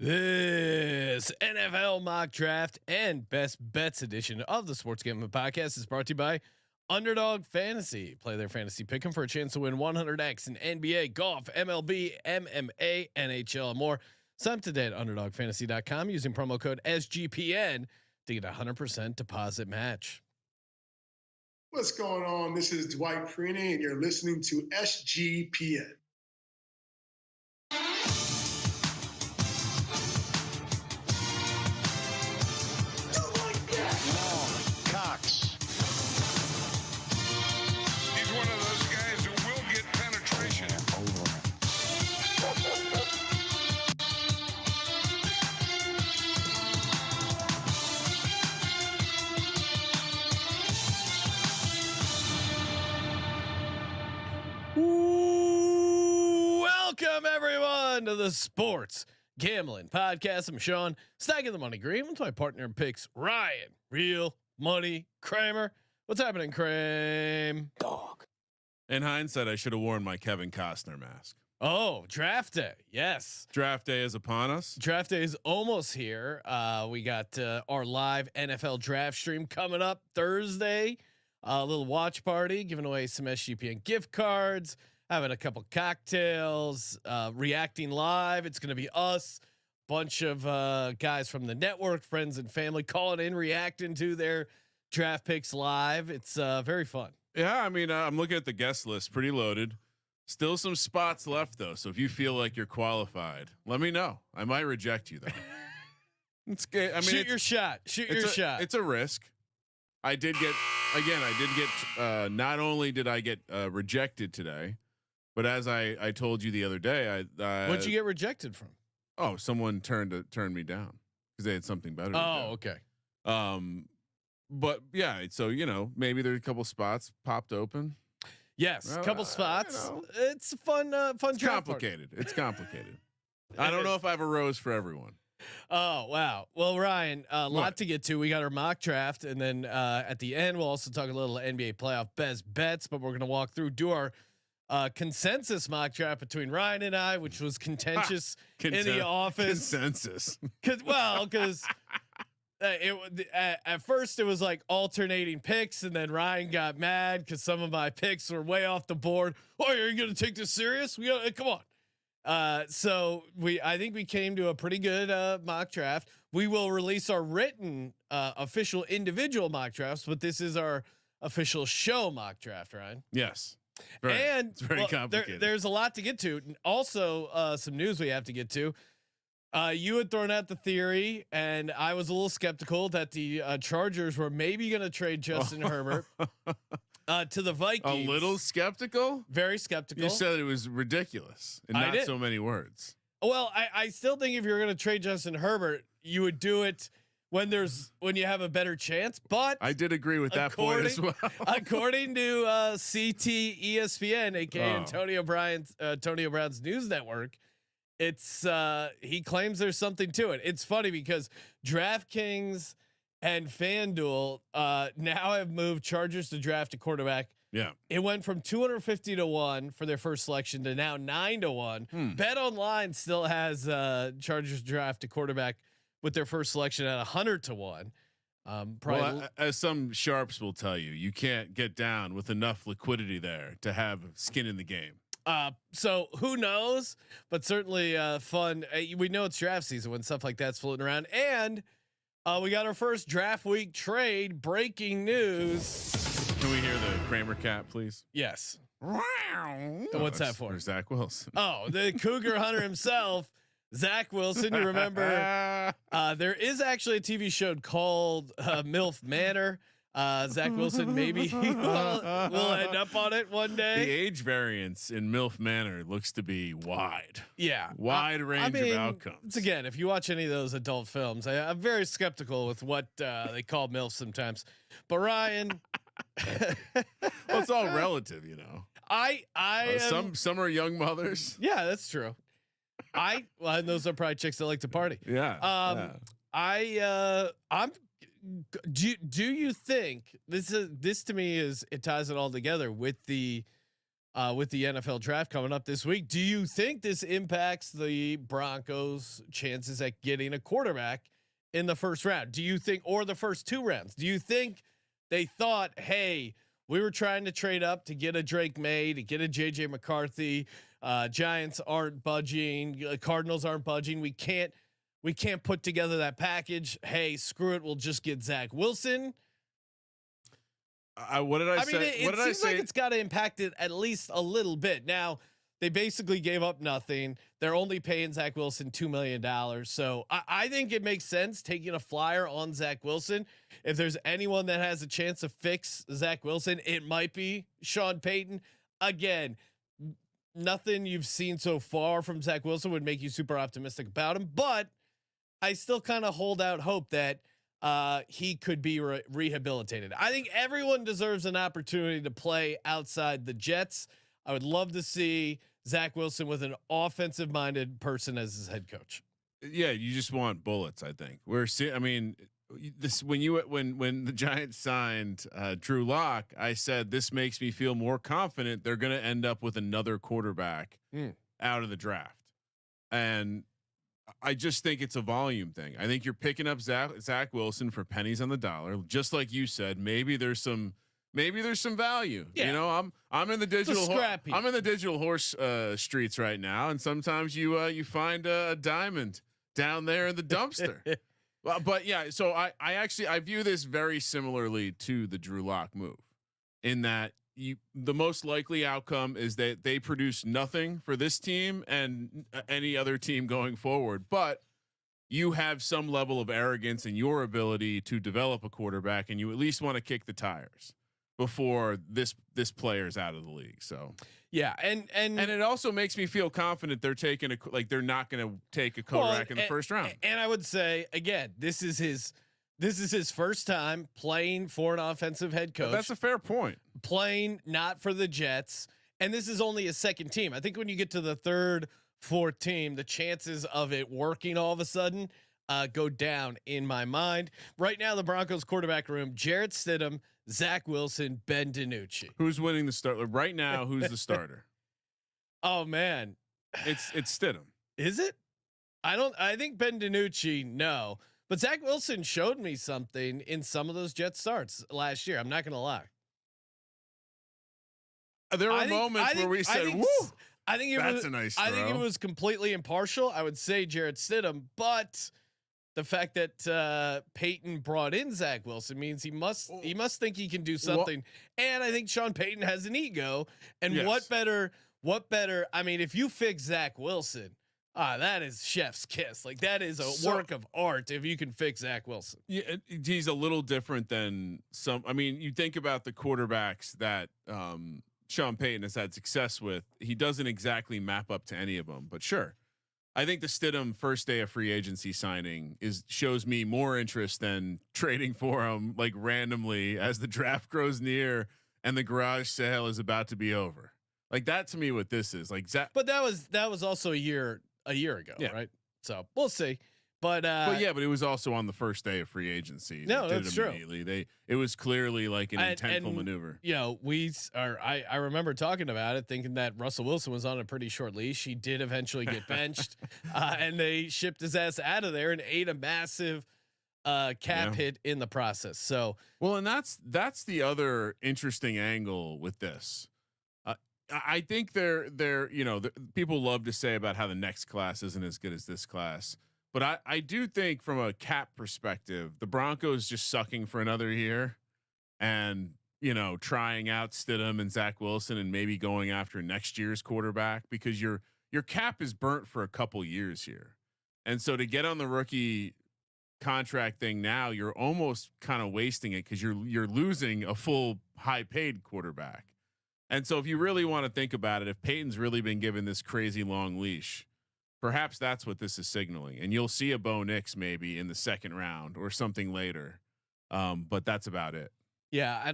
This NFL mock draft and best bets edition of the Sports Gambling Podcast is brought to you by Underdog Fantasy. Play their fantasy pick 'em for a chance to win 100x in NBA, golf, MLB, MMA, NHL, and more. Sign up today at UnderdogFantasy.com using promo code SGPN to get a 100% deposit match. What's going on? This is Dwight Freeney, and you're listening to SGPN. Welcome everyone to the Sports Gambling Podcast. I'm Sean, stacking the money green with my partner in picks, Ryan, Real Money Kramer. What's happening, Kramer? Dog. In hindsight, I should have worn my Kevin Costner mask. Oh, draft day. Yes. Draft day is upon us. Draft day is almost here. We got our live NFL draft stream coming up Thursday. A little watch party, giving away some SGPN gift cards, having a couple cocktails, reacting live. It's going to be us, bunch of guys from the network, friends and family calling in, reacting to their draft picks live. It's very fun. Yeah, I mean, I'm looking at the guest list, pretty loaded. Still some spots left though, so if you feel like you're qualified, let me know. I might reject you though. It's good. I mean, shoot your shot. Shoot your shot. It's a risk. I did get not only did I get rejected today, but as I told you the other day, what'd you get rejected from? Oh, someone turned me down because they had something better. Oh, okay. But yeah, so maybe there's a couple spots popped open. Yes, a couple spots. It's fun. It's complicated. It's complicated. I don't know if I have a rose for everyone. Oh wow. Well, Ryan, a lot to get to. We got our mock draft, and then at the end we'll also talk a little NBA playoff best bets. But we're gonna walk through, do our consensus mock draft between Ryan and I, which was contentious in the office. Consensus. Because at first it was like alternating picks, and then Ryan got mad because some of my picks were way off the board. Oh, are you gonna take this serious? Come on. So I think we came to a pretty good mock draft. We will release our written official individual mock drafts, but this is our official show mock draft, Ryan. Yes. It's very complicated. There's a lot to get to. Also, some news we have to get to. You had thrown out the theory, and I was a little skeptical that the Chargers were maybe going to trade Justin Herbert to the Vikings. A little skeptical. Very skeptical. You said it was ridiculous in not so many words. Well, I still think if you're going to trade Justin Herbert, you would do it when you have a better chance. But I did agree with that point as well. According to CT ESPN, aka Antonio Brown's news network, it's he claims there's something to it. It's funny because DraftKings and FanDuel now have moved Chargers to draft a quarterback. Yeah, it went from 250 to 1 for their first selection to now 9 to 1. Bet Online still has Chargers draft a quarterback with their first selection at 100 to 1. Well, as some sharps will tell you, you can't get down with enough liquidity there to have skin in the game. So who knows? But certainly fun. We know it's draft season when stuff like that's floating around, and we got our first draft week trade. Breaking news. Can we hear the Kramer cat, please? Yes. What's that for? Zach Wilson. Oh, the Cougar Hunter himself, Zach Wilson. You remember? There is actually a TV show called MILF Manor. Zach Wilson maybe will end up on it one day. The age variance in MILF Manor looks to be wide. Yeah, wide range of outcomes. It's, again, if you watch any of those adult films, I'm very skeptical with what they call MILF sometimes. But Ryan, well, it's all relative, some are young mothers. Yeah, that's true. And those are probably chicks that like to party. Yeah. I'm. Do you think this to me it ties it all together with the with the NFL draft coming up this week. Do you think this impacts the Broncos' chances at getting a quarterback in the first round? Do you think, or the first 2 rounds? Do you think they thought, hey, we were trying to trade up to get a Drake May, to get a JJ McCarthy. Giants aren't budging. Cardinals aren't budging. We can't put together that package. Hey, screw it. We'll just get Zach Wilson. What did I say? Mean, it seems like it's got to impact it at least a little bit. Now, they basically gave up nothing. They're only paying Zach Wilson $2 million. So I think it makes sense taking a flyer on Zach Wilson. If there's anyone that has a chance to fix Zach Wilson, it might be Sean Payton. Again, nothing you've seen so far from Zach Wilson would make you super optimistic about him, but I still kind of hold out hope that he could be rehabilitated. I think everyone deserves an opportunity to play outside the Jets. I would love to see Zach Wilson with an offensive minded person as his head coach. Yeah, you just want bullets. I think when the Giants signed Drew Lock, I said this makes me feel more confident they're going to end up with another quarterback out of the draft, and I just think it's a volume thing. I think you're picking up Zach Wilson for pennies on the dollar, just like you said. Maybe there's some value. Yeah. You know, I'm in the digital I'm in the digital horse streets right now, and sometimes you find a diamond down there in the dumpster. But yeah, so I view this very similarly to the Drew Lock move, in that the most likely outcome is that they produce nothing for this team and any other team going forward, but you have some level of arrogance in your ability to develop a quarterback, and you at least want to kick the tires before this player's out of the league. So yeah, and it also makes me feel confident they're taking they're not going to take a quarterback in the first round. And I would say again, this is his first time playing for an offensive head coach. That's a fair point. Playing not for the Jets, and this is only his second team. I think when you get to the third, fourth team, the chances of it working all of a sudden go down in my mind. Right now, the Broncos quarterback room: Jarrett Stidham, Zach Wilson, Ben DiNucci. Who's winning the start right now? Who's the starter? Oh man, it's Stidham. Is it? I think Ben DiNucci. No, but Zach Wilson showed me something in some of those Jets starts last year. I'm not gonna lie. There were moments where we said, "Woo." I think that's a nice throw. I think it was completely impartial. I would say Jarrett Stidham, but the fact that Payton brought in Zach Wilson means he must think he can do something. And I think Sean Payton has an ego. And yes. What better? I mean, if you fix Zach Wilson, that is chef's kiss. Like that is a work of art. If you can fix Zach Wilson, yeah, he's a little different than some. I mean, you think about the quarterbacks that Sean Payton has had success with. He doesn't exactly map up to any of them, but sure. I think the Stidham first day of free agency signing shows me more interest than trading for him like randomly as the draft grows near and the garage sale is about to be over. Like that to me, what this is like. But that was also a year ago, yeah. Right? So we'll see. But it was also on the first day of free agency. No, that's true. It was clearly like an intentful maneuver. You know, I remember talking about it, thinking that Russell Wilson was on a pretty short leash. He did eventually get benched, and they shipped his ass out of there and ate a massive cap hit in the process. So and that's the other interesting angle with this. I think people love to say about how the next class isn't as good as this class. But I do think from a cap perspective, the Broncos just sucking for another year and, trying out Stidham and Zach Wilson and maybe going after next year's quarterback, because your cap is burnt for a couple years here. And so to get on the rookie contract thing now, you're almost kind of wasting it because you're losing a full high paid quarterback. And so if you really want to think about it, if Peyton's really been given this crazy long leash, perhaps that's what this is signaling, and you'll see a Bo Nix maybe in the second round or something later. But that's about it. Yeah.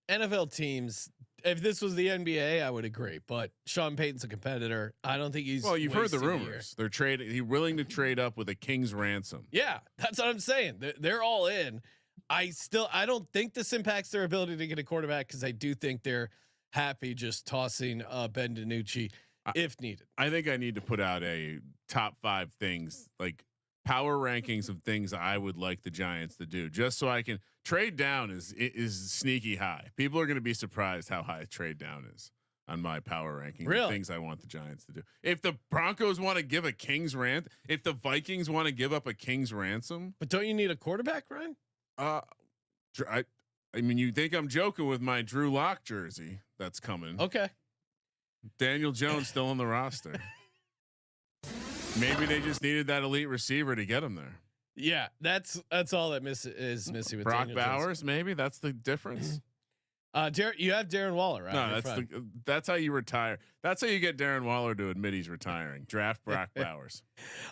NFL teams, if this was the NBA, I would agree, but Sean Payton's a competitor. I don't think he's, you've heard the rumors. They're trading. He's willing to trade up with a king's ransom. Yeah. That's what I'm saying. They're all in. I don't think this impacts their ability to get a quarterback, because I do think they're happy just tossing Ben DiNucci if needed. I think I need to put out a top 5 things, like power rankings of things I would like the Giants to do, just so I can trade down is sneaky high. People are going to be surprised how high trade down is on my power rankings. Really? Things I want the Giants to do. If the Broncos want to give a king's rant, if the Vikings want to give up a king's ransom, but don't you need a quarterback, Ryan? I mean, you think I'm joking with my Drew Lock jersey that's coming? Okay. Daniel Jones still on the roster. Maybe they just needed that elite receiver to get him there. Yeah, that's all that is missing with Brock Daniel Bowers. Jones. Maybe that's the difference. You have Darren Waller, right? No, that's how you retire. That's how you get Darren Waller to admit he's retiring. Draft Brock Bowers.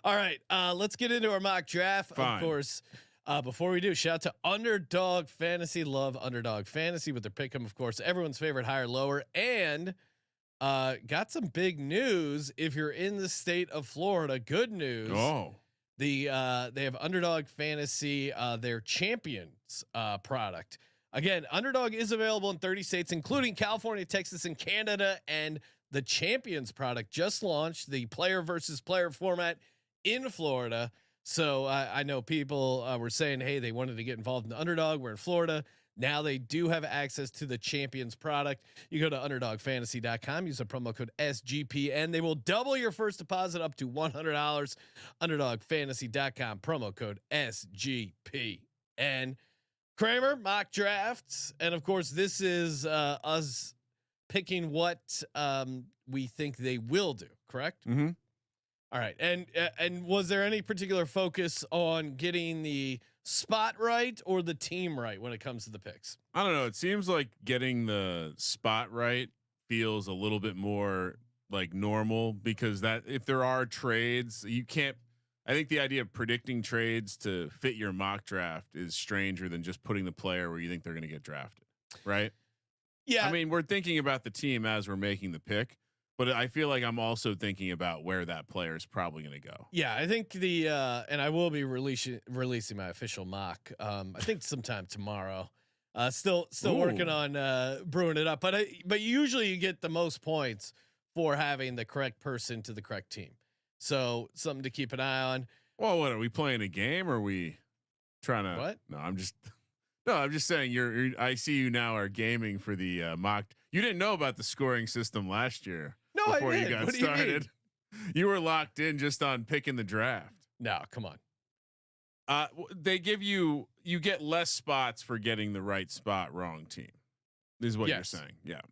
All right, let's get into our mock draft. Fine. Of course, before we do, shout out to Underdog Fantasy. Love Underdog Fantasy with their pick'em, of course, everyone's favorite higher lower, and got some big news. If you're in the state of Florida, good news. Oh, they have Underdog Fantasy, their champions product. Again, Underdog is available in 30 states, including California, Texas, and Canada. And the Champions product just launched the player versus player format in Florida. So I know people were saying, hey, they wanted to get involved in the Underdog. We're in Florida. Now they do have access to the Champions product. You go to underdogfantasy.com, use the promo code SGPN. They will double your first deposit up to $100. Underdogfantasy.com, promo code SGPN. Kramer, mock drafts, and of course this is us picking what we think they will do, correct? Mm-hmm. All right. And was there any particular focus on getting the spot right or the team right when it comes to the picks? I don't know. It seems like getting the spot right feels a little bit more like normal, because that if there are trades, you can't. I think the idea of predicting trades to fit your mock draft is stranger than just putting the player where you think they're going to get drafted, right? Yeah. I mean, we're thinking about the team as we're making the pick, but I feel like I'm also thinking about where that player is probably going to go. Yeah, I think and I will be releasing my official mock. I think sometime tomorrow. Still working on brewing it up, but usually you get the most points for having the correct person to the correct team. So something to keep an eye on. Well, what are we playing a game? Or are we trying to? What? No, I'm just saying you're I see you now are gaming for the mock. You didn't know about the scoring system last year. No, before I did. you got What started. You were locked in just on picking the draft. No, come on. They give you get less spots for getting the right spot wrong team. This is what you're saying. Yeah.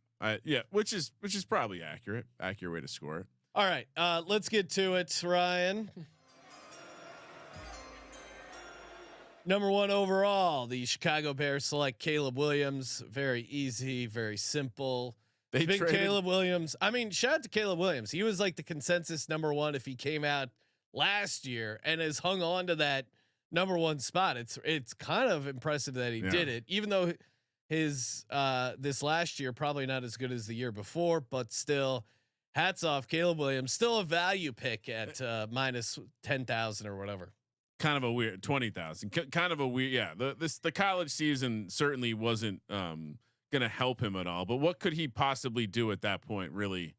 Yeah, which is probably accurate way to score it. All right, let's get to it, Ryan. Number 1 overall, the Chicago Bears select Caleb Williams. Very easy, very simple. They big traded Caleb Williams. I mean, shout out to Caleb Williams. He was like the consensus number 1 if he came out last year and has hung on to that number 1 spot. It's kind of impressive that he did it, even though his this last year probably not as good as the year before, but still. Hats off, Caleb Williams, still a value pick at minus 10,000 or whatever. Kind of a weird 20,000. Kind of a weird. Yeah, the college season certainly wasn't going to help him at all. But what could he possibly do at that point, really,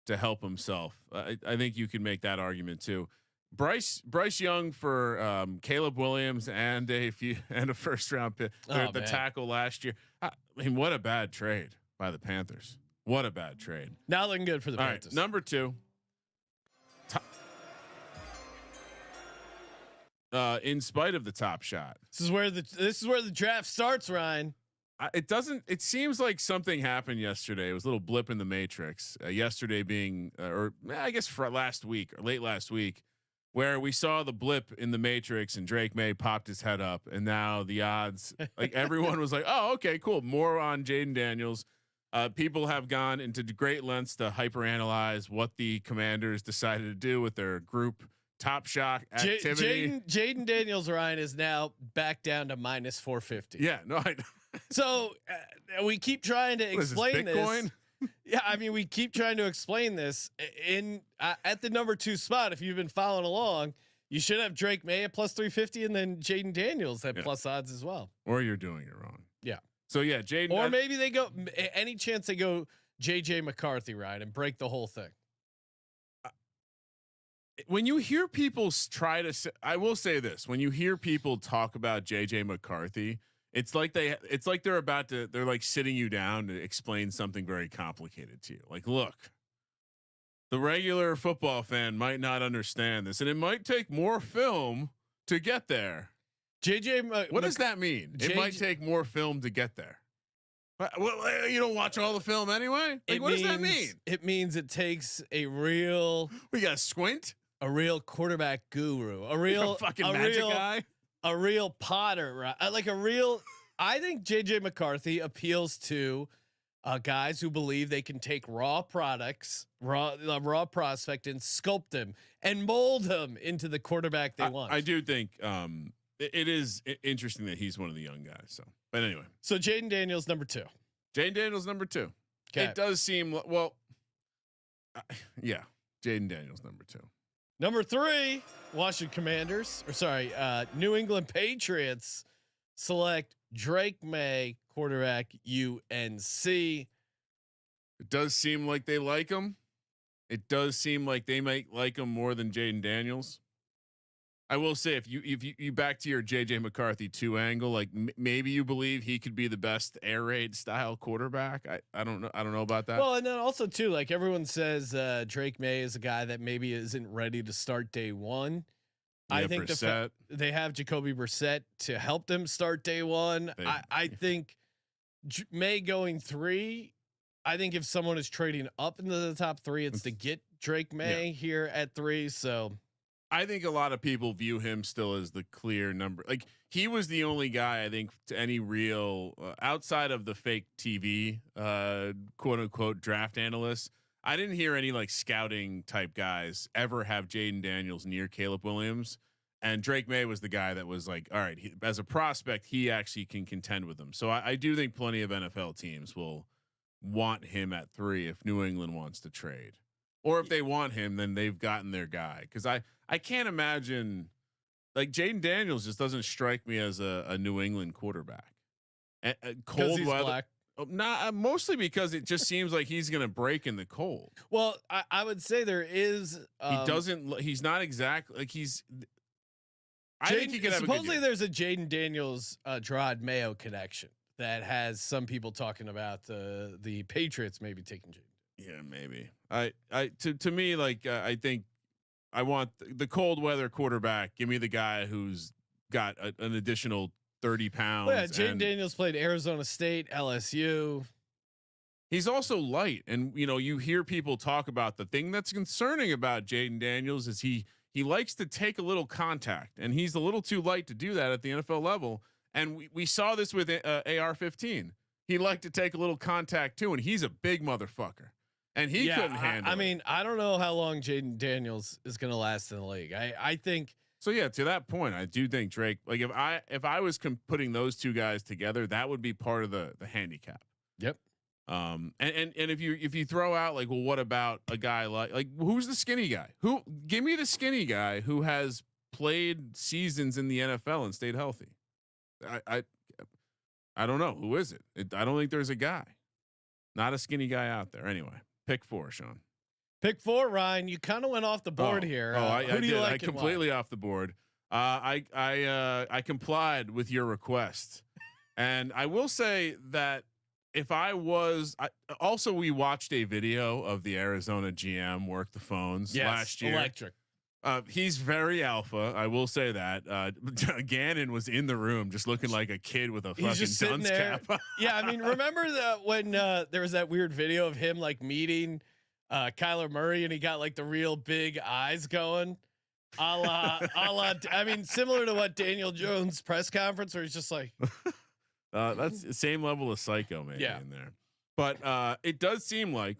to help himself? I think you could make that argument too. Bryce Young for Caleb Williams and a first round pick at the tackle last year. I mean, what a bad trade by the Panthers. What a bad trade. Not looking good for the Panthers. Right, number 2. In spite of the top shot. This is where the draft starts, Ryan. It seems like something happened yesterday. It was a little blip in the matrix. Yesterday being, or I guess for last week or late last week, where we saw the blip in the matrix and Drake May popped his head up, and now the odds, like everyone was like, oh, okay, cool. More on Jaden Daniels. People have gone into great lengths to hyperanalyze what the Commanders decided to do with their group top shot activity. Jaden Daniels, Ryan, is now back down to minus 450. Yeah, no, I know. So we keep trying to explain this. Yeah, I mean, we keep trying to explain this in at the number 2 spot. If you've been following along, you should have Drake May at plus 350 and then Jaden Daniels at plus odds as well. Or you're doing it wrong. Yeah. So yeah, Jaden. Or maybe they go any chance they go JJ McCarthy, Ryan, and break the whole thing. When you hear people try to say, I will say this, when you hear people talk about JJ McCarthy, it's like they're like sitting you down to explain something very complicated to you. Like, look, the regular football fan might not understand this, and it might take more film to get there. What does that mean? It might take more film to get there. Well, you don't watch all the film anyway. Like, what does that mean? It means it takes a real. We got to squint. A real quarterback guru, a real fucking magic guy, a real Potter, right? Like a real. I think JJ McCarthy appeals to guys who believe they can take raw products, raw prospect, and sculpt him and mold him into the quarterback they want. I do think it is interesting that he's one of the young guys. So, but anyway, so Jaden Daniels number 2. Jaden Daniels number 2. Okay. It does seem yeah. Jaden Daniels number 2. Number 3, Washington Commanders, New England Patriots select Drake May, quarterback, UNC. It does seem like they like him. It does seem like they might like him more than Jaden Daniels. I will say, if you back to your JJ McCarthy 2 angle, like maybe you believe he could be the best air raid style quarterback. I don't know. I don't know about that. Well, and then also too, like everyone says, Drake May is a guy that maybe isn't ready to start day one. Yeah, I think they have Jacoby Brissett to help them start day one. I think May going 3. I think if someone is trading up into the top 3, it's to get Drake May here at 3. So. I think a lot of people view him still as the clear number. Like he was the only guy I think to any real outside of the fake TV quote unquote draft analysts. I didn't hear any like scouting type guys ever have Jaden Daniels near Caleb Williams, and Drake May was the guy that was like, all right, as a prospect, he actually can contend with them. So I do think plenty of NFL teams will want him at 3 if New England wants to trade. Or if they want him, then they've gotten their guy. Because I can't imagine, like Jaden Daniels just doesn't strike me as a New England quarterback. Cold weather, black. Mostly because it just seems like he's going to break in the cold. Well, I would say there is. He's not exactly like he's. I think he can have supposedly there's a Jaden Daniels Gerard Mayo connection that has some people talking about the Patriots maybe taking Jaden. Yeah, maybe. To me, like I think I want the cold weather quarterback. Give me the guy who's got an additional 30 pounds. Well, yeah, Jaden Daniels played Arizona State, LSU. He's also light, and you hear people talk about the thing that's concerning about Jaden Daniels is he likes to take a little contact, and he's a little too light to do that at the NFL level. And we saw this with AR-15. He liked to take a little contact too, and he's a big motherfucker. And he couldn't handle it. I mean, I don't know how long Jaden Daniels is going to last in the league. I think so. Yeah, to that point, I do think Drake. Like if I was putting those two guys together, that would be part of the handicap. Yep. And if you throw out like, well, what about a guy like who's the skinny guy? Give me the skinny guy who has played seasons in the NFL and stayed healthy. I don't know who is it. I don't think there's a guy, not a skinny guy out there. Anyway. Pick 4, Sean. Pick 4, Ryan. You kind of went off the board here. Who do you like? I completely off the board. I complied with your request, and I will say that if I was, also we watched a video of the Arizona GM work the phones last year. Electric. He's very alpha. I will say that. Gannon was in the room just looking like a kid with a fucking dunce cap. Yeah, I mean, remember when there was that weird video of him like meeting Kyler Murray and he got like the real big eyes going, a la. I mean, similar to what Daniel Jones press conference where he's just like, that's the same level of psycho maybe in there. But it does seem like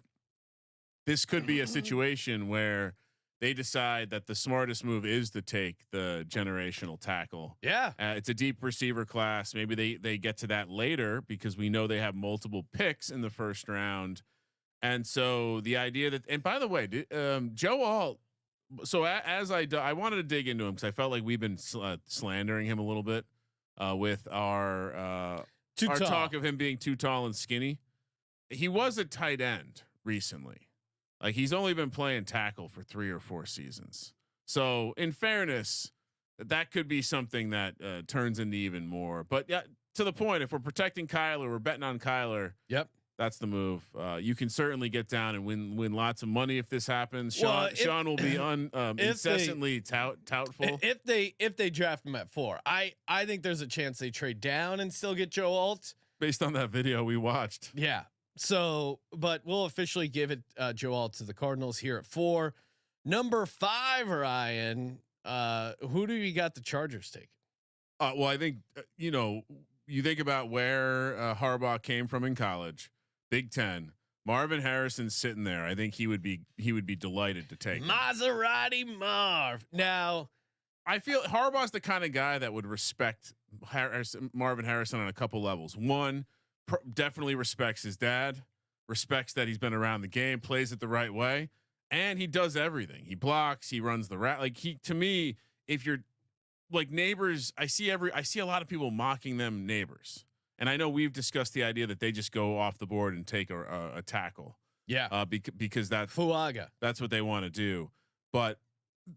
this could be a situation where they decide that the smartest move is to take the generational tackle. Yeah. It's a deep receiver class. Maybe they get to that later because we know they have multiple picks in the first round. And so the idea that, and by the way, Joe Alt, so as I wanted to dig into him because I felt like we've been slandering him a little bit with our talk of him being too tall and skinny. he was a tight end recently. Like he's only been playing tackle for 3 or 4 seasons. So in fairness, that could be something that turns into even more. But yeah, to the point, if we're protecting Kyler, we're betting on Kyler. Yep. That's the move. You can certainly get down and win lots of money if this happens. Sean will be incessantly toutful. If they draft him at 4, I think there's a chance they trade down and still get Joe Alt based on that video we watched. Yeah. So, but we'll officially give it Joe Alt to the Cardinals here at 4. Number 5, Ryan. Who do you got the Chargers taking? Well, I think you think about where Harbaugh came from in college. Big Ten. Marvin Harrison's sitting there. I think he would be delighted to take Maserati Marv. Now, I feel Harbaugh's the kind of guy that would respect Marvin Harrison on a couple levels. One, definitely respects his dad, respects that he's been around the game, plays it the right way, and he does everything. He blocks, he runs the route. Like to me, if you're like Neighbors, I see a lot of people mocking them Neighbors. And I know we've discussed the idea that they just go off the board and take a tackle. Yeah. Because that's Fuaga. That's what they want to do. But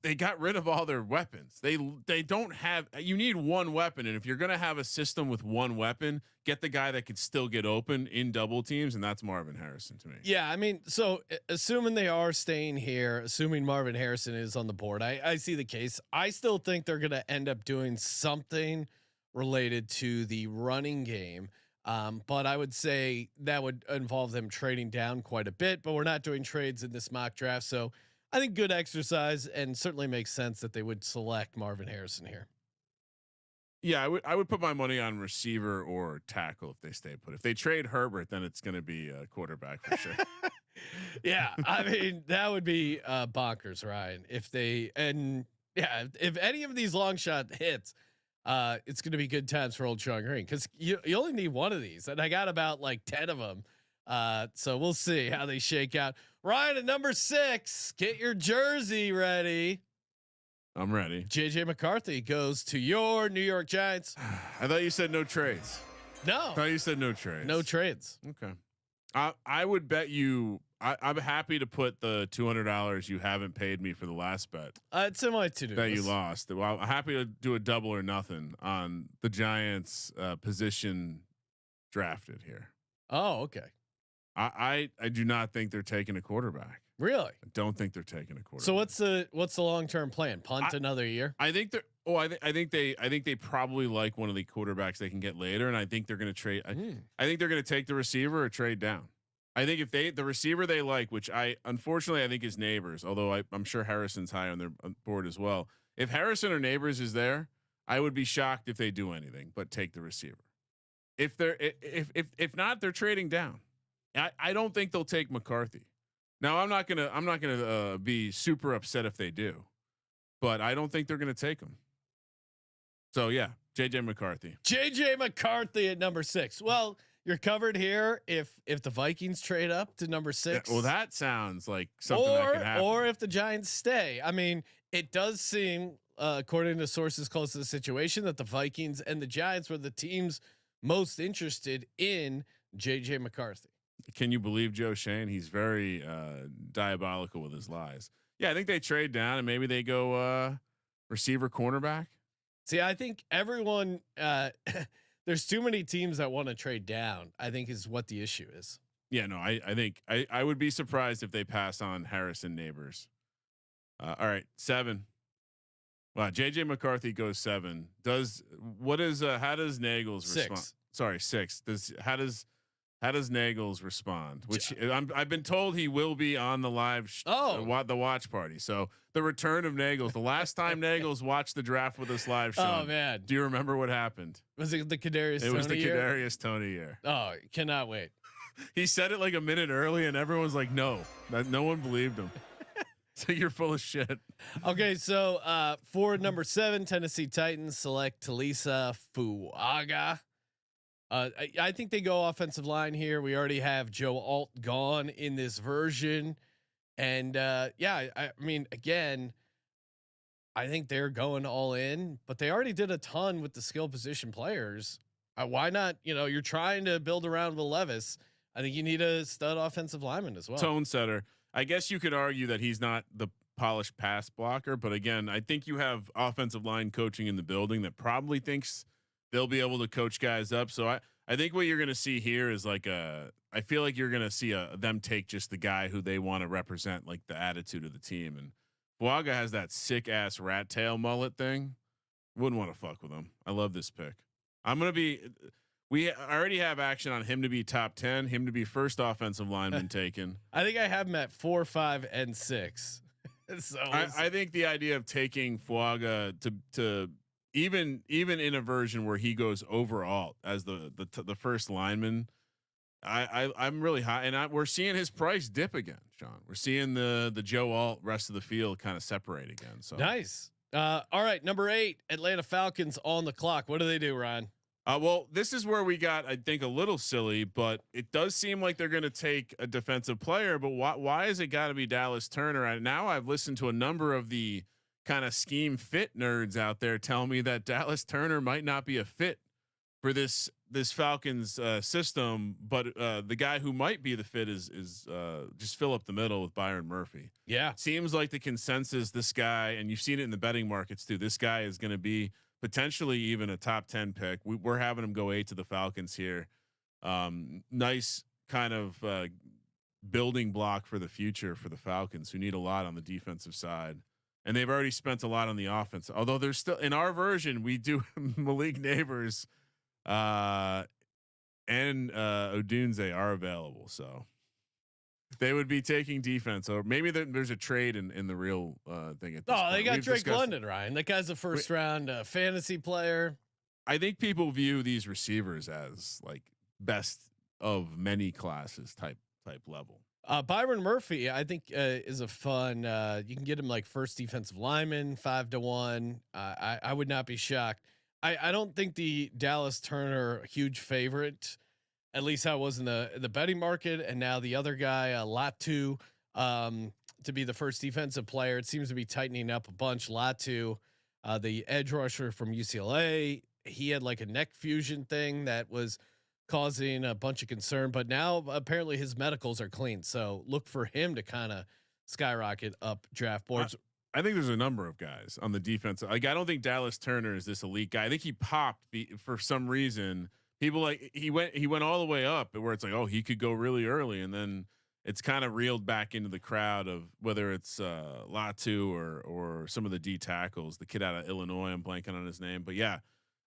they got rid of all their weapons. They don't have. You need one weapon, and if you're going to have a system with one weapon, get the guy that could still get open in double teams, and that's Marvin Harrison to me. Yeah, I mean, so assuming they are staying here, assuming Marvin Harrison is on the board, I see the case. I still think they're going to end up doing something related to the running game. But I would say that would involve them trading down quite a bit, but we're not doing trades in this mock draft. So I think good exercise, and certainly makes sense that they would select Marvin Harrison here. Yeah, I would put my money on receiver or tackle if they stay put. If they trade Herbert, then it's going to be a quarterback for sure. Yeah. I mean, that would be bonkers, Ryan, if if any of these long shot hits, it's going to be good times for old Sean Green, because you only need one of these, and I got about like 10 of them. So we'll see how they shake out. Ryan at number 6, get your jersey ready. I'm ready. JJ McCarthy goes to your New York Giants. I thought you said no trades. No, I thought you said no trades. No trades. Okay. I would bet you. I'm happy to put the $200 you haven't paid me for the last bet. It's in my to-do that you lost. Well, I'm happy to do a double or nothing on the Giants position drafted here. Oh, okay. I do not think they're taking a quarterback. Really? I don't think they're taking a quarterback. So what's the long-term plan? Punt another year? I think they're. Oh, I think they probably like one of the quarterbacks they can get later, and I think they're going to trade. I think they're going to take the receiver or trade down. I think if the receiver they like, which I unfortunately I think is Neighbors, although I'm sure Harrison's high on their board as well. If Harrison or Neighbors is there, I would be shocked if they do anything but take the receiver. If not, they're trading down. I don't think they'll take McCarthy. Now I'm not gonna be super upset if they do, but I don't think they're gonna take him. So yeah, JJ McCarthy. JJ McCarthy at number 6. Well, you're covered here if the Vikings trade up to number 6. Yeah, well, that sounds like something that could happen. Or if the Giants stay. I mean, it does seem, according to sources close to the situation, that the Vikings and the Giants were the teams most interested in JJ McCarthy. Can you believe Joe Shane? He's very diabolical with his lies. Yeah, I think they trade down and maybe they go receiver, cornerback. See, I think everyone there's too many teams that want to trade down, I think is what the issue is. Yeah, no, I think I would be surprised if they pass on Harrison Neighbors. All right, 7. Wow, JJ McCarthy goes 7. How does Nagels respond? Sorry, 6. How does Nagels respond? Which I've been told he will be on the live the watch party. So the return of Nagels. The last time Nagels watched the draft with us live show. Oh man, do you remember what happened? Was it the Kadarius? It was the Kadarius Toney year. Oh, cannot wait. He said it like a minute early, and everyone's like, "No, no one believed him." So you're full of shit. Okay, so for number 7, Tennessee Titans select Talisa Fuaga. I think they go offensive line here. We already have Joe Alt gone in this version. And I mean, again, I think they're going all in, but they already did a ton with the skill position players. Why not? You're trying to build around Will Levis. I think you need a stud offensive lineman as well. Tone setter. I guess you could argue that he's not the polished pass blocker, but again, I think you have offensive line coaching in the building that probably thinks they'll be able to coach guys up. So I think what you're going to see here is I feel like you're going to see them take just the guy who they want to represent, like the attitude of the team. And Fuaga has that sick ass rat tail mullet thing. Wouldn't want to fuck with him. I love this pick. We already have action on him to be top 10, him to be first offensive lineman taken. I think I have him at 4, 5, and 6. So I think the idea of taking Fuaga to even in a version where he goes overall as the first lineman, I'm really high, and we're seeing his price dip again, Sean. We're seeing the Joe Alt rest of the field kind of separate again. So nice. All right, number 8, Atlanta Falcons on the clock. What do they do, Ryan? Well, this is where we got, I think, a little silly, but it does seem like they're going to take a defensive player. But why is it got to be Dallas Turner? And now I've listened to a number of the kind of scheme fit nerds out there tell me that Dallas Turner might not be a fit for this Falcons system. But the guy who might be the fit is just fill up the middle with Byron Murphy. Yeah, seems like the consensus. This guy, and you've seen it in the betting markets too. This guy is going to be potentially even a top 10 pick. We're having him go 8 to the Falcons here. Nice kind of building block for the future for the Falcons, who need a lot on the defensive side, and they've already spent a lot on the offense. Although there's still, in our version, we do Malik Neighbors and Odunze are available, so they would be taking defense, or maybe there's a trade in the real thing. At this point. They got Drake London, Ryan. That guy's a first round fantasy player. I think people view these receivers as like best of many classes type level. Byron Murphy, I think, is a fun. You can get him like first defensive lineman, 5 to 1. I would not be shocked. I don't think the Dallas Turner huge favorite. At least I was in the betting market, and now the other guy, Latu, to be the first defensive player. It seems to be tightening up a bunch. Latu, the edge rusher from UCLA, he had like a neck fusion thing that was causing a bunch of concern, but now apparently his medicals are clean. So look for him to kind of skyrocket up draft boards. I think there's a number of guys on the defense. Like, I don't think Dallas Turner is this elite guy. I think he popped for some reason. People like he went all the way up where it's like, oh, he could go really early, and then it's kind of reeled back into the crowd of whether it's Latu or some of the D tackles, the kid out of Illinois. I'm blanking on his name, but yeah,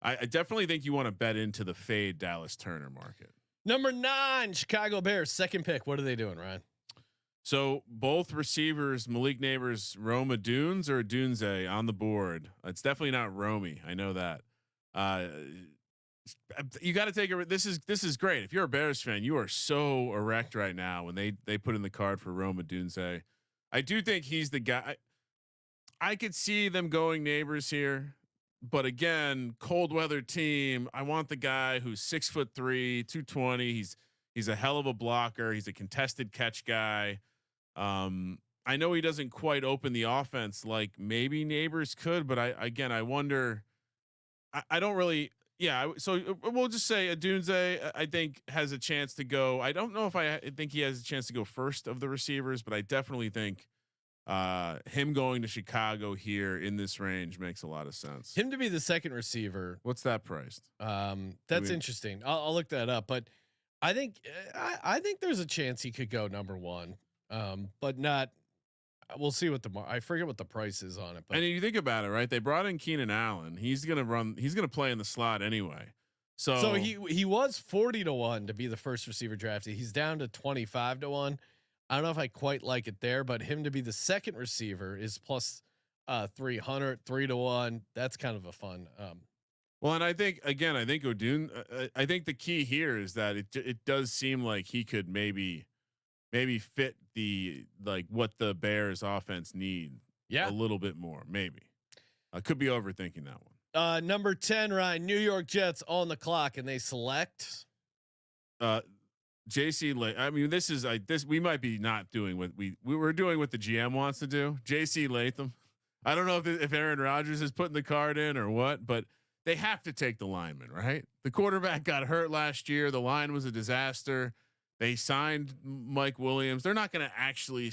I definitely think you want to bet into the fade Dallas Turner market. Number 9, Chicago Bears, second pick. What are they doing, Ryan? So both receivers, Malik Neighbors, Roma Dunes or Dunze on the board. It's definitely not Romy. I know that. You got to take it. This is great. If you're a Bears fan, you are so erect right now when they put in the card for Roma Dunze. I do think he's the guy. I could see them going Neighbors here, but again, cold weather team. I want the guy who's 6'3", 220. He's a hell of a blocker. He's a contested catch guy. I know he doesn't quite open the offense like maybe Neighbors could, but I wonder. I don't really. Yeah, so we'll just say Odunze, I think, has a chance to go. I don't know if I think he has a chance to go first of the receivers, but I definitely think him going to Chicago here in this range makes a lot of sense. Him to be the second receiver. What's that priced? That's interesting. I'll look that up, but I think there's a chance he could go number 1, but not. We'll see what I forget what the price is on it. But and you think about it, right? They brought in Keenan Allen. He's gonna play in the slot anyway. So he was 40 to 1 to be the first receiver drafted. He's down to 25 to 1. I don't know if I quite like it there, but him to be the second receiver is plus 300, 3 to 1. That's kind of a fun. Well, and I think Odun. I think the key here is that it does seem like he could maybe fit the what the Bears offense need a little bit more. Maybe I could be overthinking that one. Number 10, Ryan, New York Jets on the clock, and they select JC. I mean, this is we might be not doing what we were doing what the GM wants to do. JC Latham. I don't know if Aaron Rodgers is putting the card in or what, but they have to take the lineman, right? The quarterback got hurt last year. The line was a disaster. They signed Mike Williams. They're not going to actually.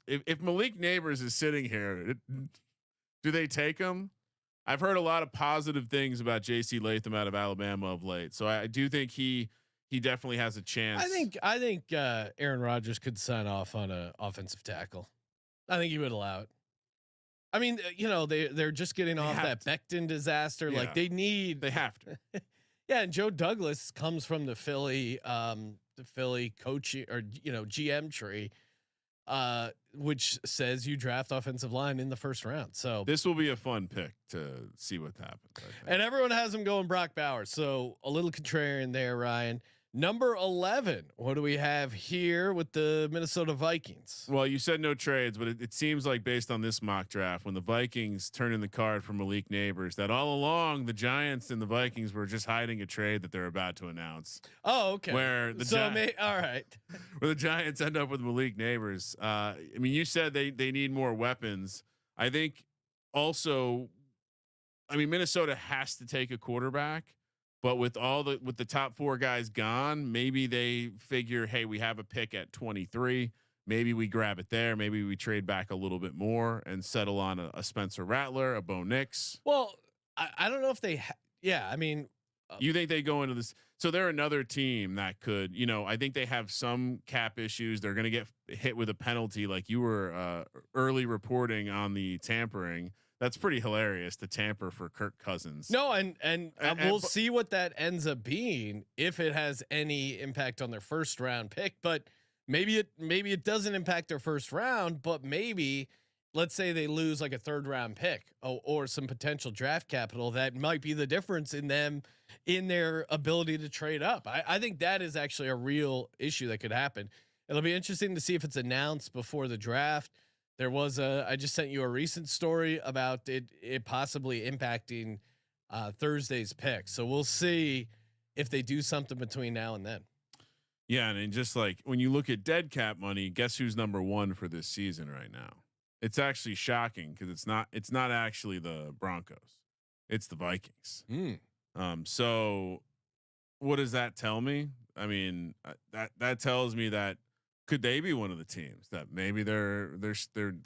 If Malik Neighbors is sitting here, do they take him? I've heard a lot of positive things about J.C. Latham out of Alabama of late, so I do think he definitely has a chance. I think Aaron Rodgers could sign off on an offensive tackle. I think he would allow it. I mean, they're just getting off that Becton disaster. Yeah. Like they have to. Yeah, and Joe Douglas comes from the Philly coaching or GM tree, which says you draft offensive line in the first round. So this will be a fun pick to see what happens. And everyone has him going Brock Bowers. So a little contrarian there, Ryan. Number 11. What do we have here with the Minnesota Vikings? Well, you said no trades, but it seems like based on this mock draft, when the Vikings turn in the card for Malik Neighbors, that all along the Giants and the Vikings were just hiding a trade that they're about to announce. Oh, okay. Where the all right. Where the Giants end up with Malik Neighbors. I mean, you said they need more weapons. I think also, Minnesota has to take a quarterback. But with the top 4 guys gone, maybe they figure, hey, we have a pick at 23. Maybe we grab it there. Maybe we trade back a little bit more and settle on a Spencer Rattler, a Bo Nix. Well, I don't know if they. You think they go into this? So they're another team that could. I think they have some cap issues. They're going to get hit with a penalty, like you were early reporting on the tampering. That's pretty hilarious to tamper for Kirk Cousins. No, and we'll see what that ends up being if it has any impact on their first round pick. But maybe it doesn't impact their first round. But maybe let's say they lose like a third round pick or some potential draft capital that might be the difference in them in their ability to trade up. I think that is actually a real issue that could happen. It'll be interesting to see if it's announced before the draft. There was I just sent you a recent story about it possibly impacting Thursday's pick. So we'll see if they do something between now and then. Yeah. And just like when you look at dead cap money, guess who's number 1 for this season right now? It's actually shocking because it's not actually the Broncos. It's the Vikings. So what does that tell me? I mean, that tells me that could they be one of the teams that maybe they're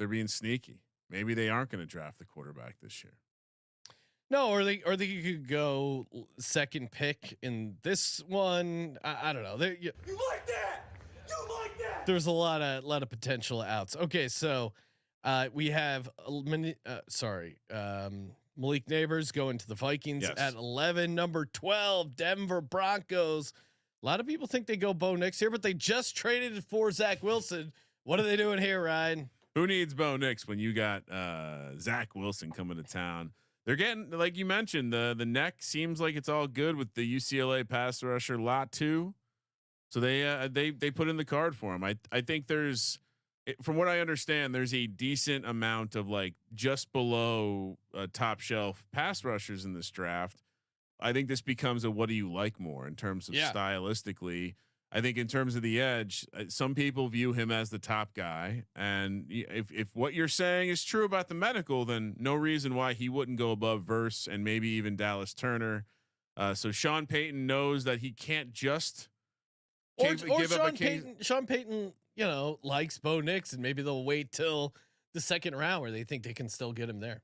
being sneaky? Maybe they aren't going to draft the quarterback this year. No, or they could go second pick in this one. I don't know. You like that? You like that? There's a lot of potential outs. Okay, so we have Malik Neighbors going to the Vikings at 11. Number 12, Denver Broncos. A lot of people think they go Bo Nix here, but they just traded for Zach Wilson. What are they doing here, Ryan? Who needs Bo Nix when you got Zach Wilson coming to town? They're getting, like you mentioned, the neck seems like it's all good with the UCLA pass rusher lot 2. So they put in the card for him. I think from what I understand, there's a decent amount of like just below top shelf pass rushers in this draft. I think this becomes a what do you like more in terms of stylistically. I think in terms of the edge, some people view him as the top guy, and if what you're saying is true about the medical, then no reason why he wouldn't go above Verse and maybe even Dallas Turner. So Sean Payton knows that he can't just give up a case. Sean Payton, likes Bo Nix, and maybe they'll wait till the second round where they think they can still get him there.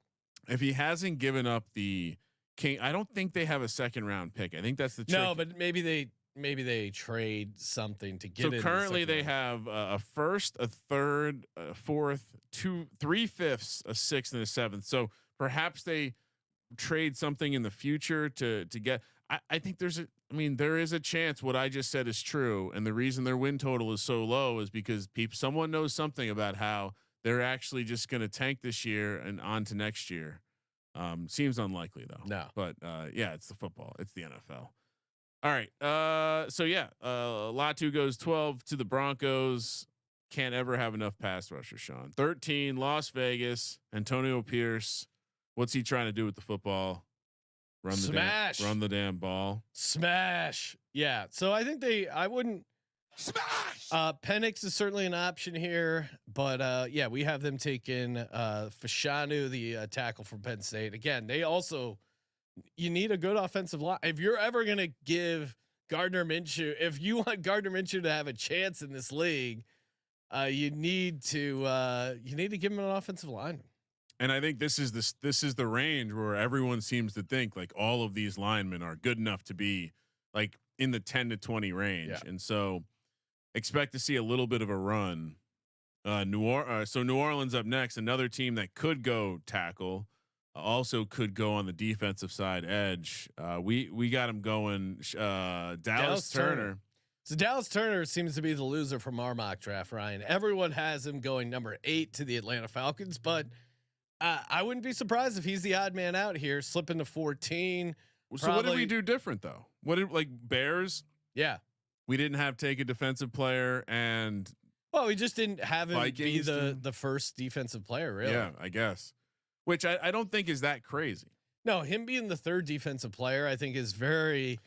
If he hasn't given up the King, I don't think they have a second round pick. I think that's the trick. No, but maybe they trade something to get. So currently they have a first, a third, a fourth, 3/5, a 6th, and a 7th. So perhaps they trade something in the future to get. I think there is a chance what I just said is true, and the reason their win total is so low is because someone knows something about how they're actually just going to tank this year and on to next year. Seems unlikely though. No, but it's the football. It's the NFL. All right. Latu goes 12 to the Broncos. Can't ever have enough pass rushers, Sean. 13, Las Vegas, Antonio Pierce. What's he trying to do with the football? Run the damn ball. Smash. Yeah. So I think I wouldn't smash. Penix is certainly an option here, but we have them taking Fashanu, the tackle from Penn State. Again, you need a good offensive line. If you're ever going to give Gardner Minshew. If you want Gardner Minshew to have a chance in this league, you need to give him an offensive lineman. And I think this is the range where everyone seems to think like all of these linemen are good enough to be like in the 10 to 20 range. Yeah. And so expect to see a little bit of a run. New Orleans up next, another team that could go tackle, also could go on the defensive side edge. We got him going. Dallas Turner. So Dallas Turner seems to be the loser from our mock draft, Ryan. Everyone has him going number 8 to the Atlanta Falcons, but I wouldn't be surprised if he's the odd man out here, slipping to 14. So what did we do different though? What did like Bears? Yeah, we didn't have take a defensive player, and well, we just didn't have him Vikings be the first defensive player, really. Yeah, I guess. Which I don't think is that crazy. No, him being the third defensive player, I think is very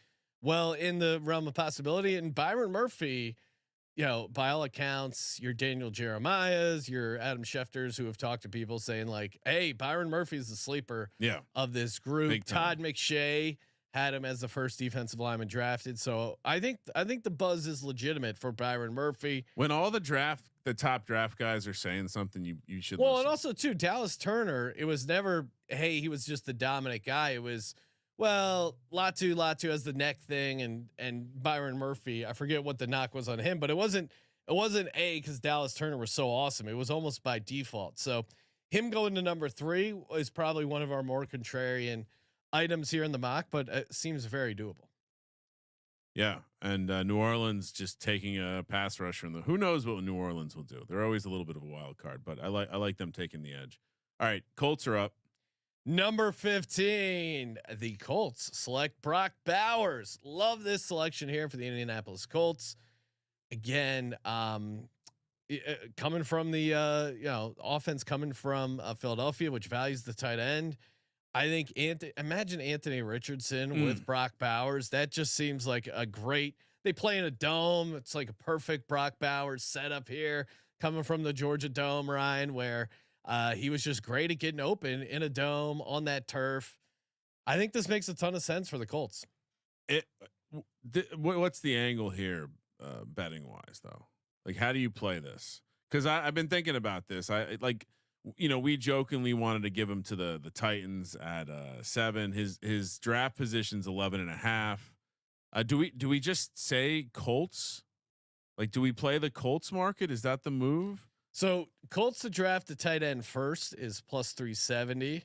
well in the realm of possibility. And Byron Murphy, you know, by all accounts, your Daniel Jeremiah's, your Adam Schefters, who have talked to people saying like, "Hey, Byron Murphy is the sleeper of this group." Todd McShay had him as the first defensive lineman drafted. So I think the buzz is legitimate for Byron Murphy. When all the top draft guys are saying something, you should. Well, listen. and also too, Dallas Turner, it was never, hey, he was just the dominant guy. It was, well, Latu has the neck thing, and Byron Murphy, I forget what the knock was on him, but it wasn't because Dallas Turner was so awesome. It was almost by default. So him going to number 3 is probably one of our more contrarian items here in the mock, but it seems very doable. Yeah, and New Orleans just taking a pass rusher in the. Who knows what New Orleans will do? They're always a little bit of a wild card, but I like them taking the edge. All right, Colts are up. Number 15, the Colts select Brock Bowers. Love this selection here for the Indianapolis Colts. Again, coming from the offense coming from Philadelphia, which values the tight end. I think imagine Anthony Richardson with Brock Bowers. That just seems like a great. They play in a dome. It's like a perfect Brock Bowers setup here, coming from the Georgia Dome, Ryan, where he was just great at getting open in a dome on that turf. I think this makes a ton of sense for the Colts. What's the angle here, betting wise though? Like, how do you play this? Because I've been thinking about this. We jokingly wanted to give him to the Titans at 7. His draft position's 11.5. Do we just say Colts? Like, do we play the Colts market? Is that the move? So Colts to draft the tight end first is plus 370.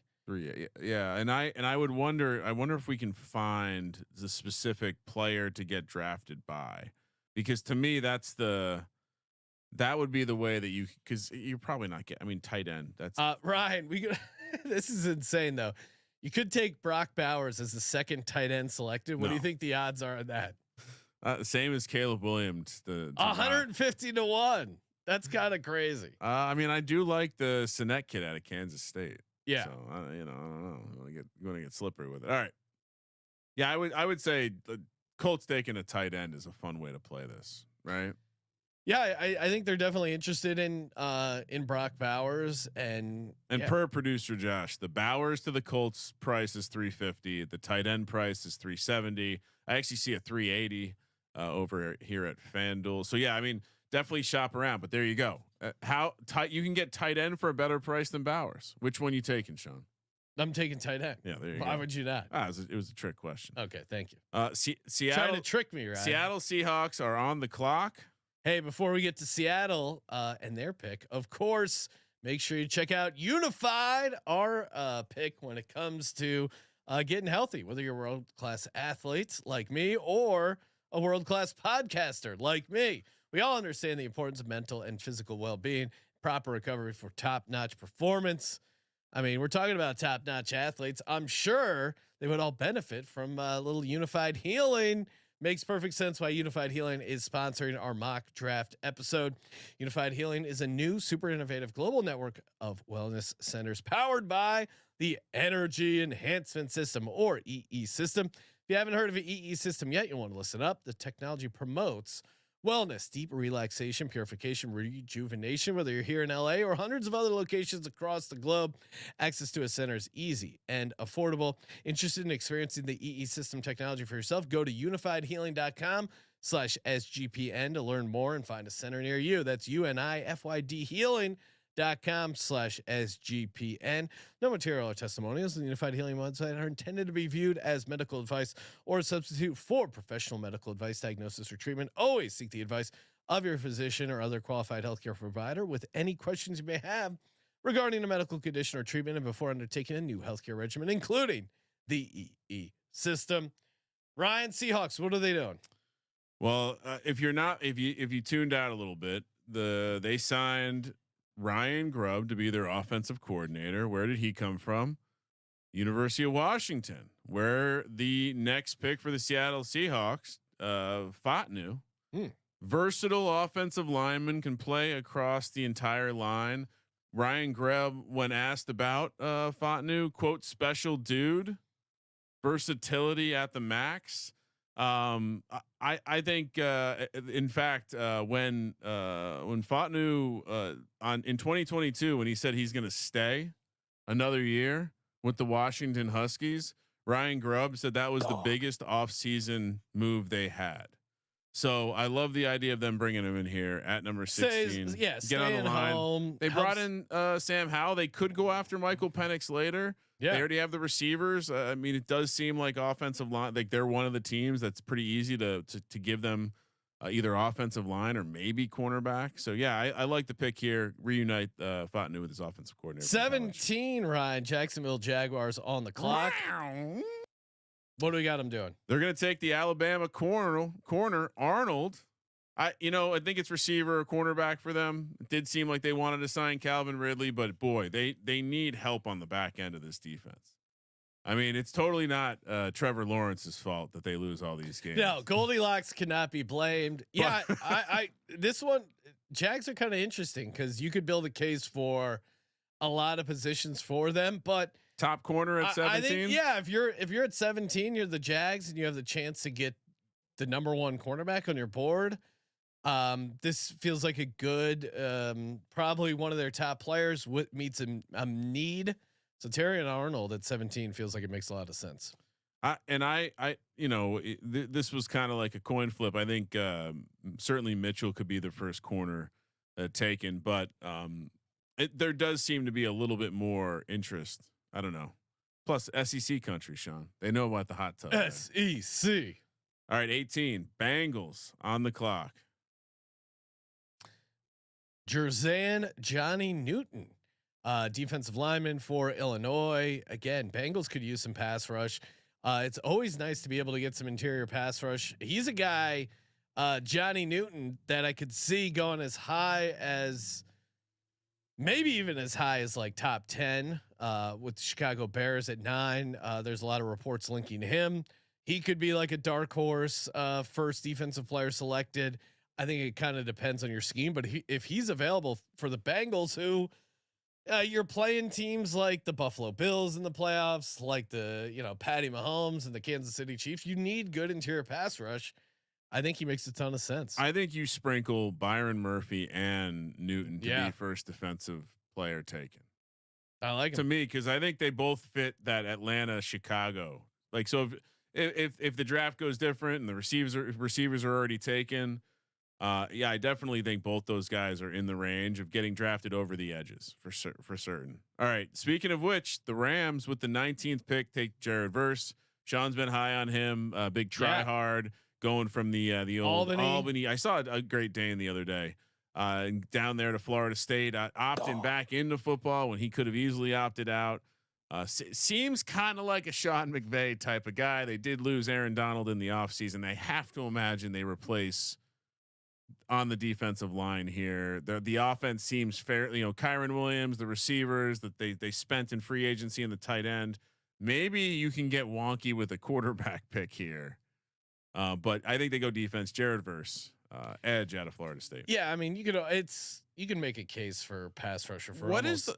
Yeah, and I would wonder. I wonder if we can find the specific player to get drafted by, because to me that would be the way that because you're probably not getting. I mean, tight end. That's Ryan. This is insane though. You could take Brock Bowers as the second tight end selected. What do you think the odds are on that? Same as Caleb Williams. The 150 to 1. That's kind of crazy. I mean, I do like the Sinet kid out of Kansas State. Yeah. So I don't know. You want to get slippery with it. All right. Yeah, I would say the Colts taking a tight end is a fun way to play this, right? Yeah, I think they're definitely interested in Brock Bowers and per producer Josh, the Bowers to the Colts price is 350. The tight end price is 370. I actually see a 380 over here at FanDuel. So yeah, I mean, definitely shop around. But there you go. How tight you can get tight end for a better price than Bowers? Which one you taking, Sean? I'm taking tight end. Yeah, there you go. Why would you not? It was a trick question. Okay, thank you. Seattle trying to trick me, right? Seattle Seahawks are on the clock. Hey, before we get to Seattle and their pick, of course, make sure you check out Unified, our pick when it comes to getting healthy, whether you're a world-class athlete like me or a world-class podcaster like me. We all understand the importance of mental and physical well-being, proper recovery for top-notch performance. I mean, we're talking about top-notch athletes. I'm sure they would all benefit from a little Unified Healing. Makes perfect sense why Unified Healing is sponsoring our mock draft episode. Unified Healing is a new, super innovative global network of wellness centers powered by the Energy Enhancement System, or EESystem. If you haven't heard of an EESystem yet, you'll want to listen up. The technology promotes wellness, deep relaxation, purification, rejuvenation. Whether you're here in LA or hundreds of other locations across the globe, access to a center is easy and affordable. Interested in experiencing the EE system technology for yourself? Go to unifiedhealing.com/SGPN to learn more and find a center near you. That's UNIFYD healing.com/SGPN. No material or testimonials on the Unified Healing website are intended to be viewed as medical advice or a substitute for professional medical advice, diagnosis, or treatment. Always seek the advice of your physician or other qualified healthcare provider with any questions you may have regarding a medical condition or treatment and before undertaking a new healthcare regimen, including the EE system. Ryan, Seahawks, what are they doing? Well, if you tuned out a little bit, they signed Ryan Grubb to be their offensive coordinator. Where did he come from? University of Washington, where the next pick for the Seattle Seahawks, Fatnu, versatile offensive lineman, can play across the entire line. Ryan Grubb, when asked about Fatnu, quote, special dude, versatility at the max. I think in fact when Fatnu in 2022, when he said he's going to stay another year with the Washington Huskies, Ryan Grubb said that was the biggest offseason move they had. So I love the idea of them bringing him in here at number 16. Get on the line. Home, they brought in Sam Howell. They could go after Michael Penix later. Yeah. They already have the receivers. I mean, it does seem like offensive line, like they're one of the teams that's pretty easy to give them either offensive line or maybe cornerback. So yeah, I like the pick here. Reunite Fatnu with his offensive coordinator. 17, Ryan, Jacksonville Jaguars on the clock. What do we got them doing? They're going to take the Alabama corner Arnold. I think it's receiver or cornerback for them. It did seem like they wanted to sign Calvin Ridley, but boy, they need help on the back end of this defense. I mean, it's totally not Trevor Lawrence's fault that they lose all these games. No, Goldilocks cannot be blamed. Yeah, I this one, Jags are kind of interesting because you could build a case for a lot of positions for them, but top corner at 17. I think, yeah, if you're at 17, you're the Jags and you have the chance to get the number one cornerback on your board. This feels like a good, probably one of their top players meets a need. So Terrion Arnold at 17 feels like it makes a lot of sense. This was kind of like a coin flip. I think certainly Mitchell could be the first corner taken, but there does seem to be a little bit more interest. I don't know. Plus SEC country, Sean. They know about the hot tub. SEC. All right, 18 Bengals on the clock. Jerzan Johnny Newton, defensive lineman for Illinois. Again, Bengals could use some pass rush. It's always nice to be able to get some interior pass rush. He's a guy, Johnny Newton, that I could see going as high as maybe even as high as like top 10 with Chicago Bears at 9. There's a lot of reports linking him. He could be like a dark horse, first defensive player selected. I think it kind of depends on your scheme, but if he's available for the Bengals, who you're playing teams like the Buffalo Bills in the playoffs, like the Patty Mahomes and the Kansas City Chiefs, you need good interior pass rush. I think he makes a ton of sense. I think you sprinkle Byron Murphy and Newton to be first defensive player taken. I like to me because I think they both fit that Atlanta Chicago. Like, so if the draft goes different and the receivers are already taken. I definitely think both those guys are in the range of getting drafted over the edges for certain. All right. Speaking of which, the Rams with the 19th pick take Jared Verse. Sean's been high on him. Big try hard going from the old Albany. I saw a Great Dane the other day down there to Florida State, opting back into football when he could have easily opted out. Seems kind of like a Sean McVay type of guy. They did lose Aaron Donald in the offseason. They have to imagine they replace on the defensive line here. The offense seems fair. Kyron Williams, the receivers that they spent in free agency and the tight end. Maybe you can get wonky with a quarterback pick here. But I think they go defense. Jared Verse, edge out of Florida State. Yeah, I mean, you can make a case for pass rusher for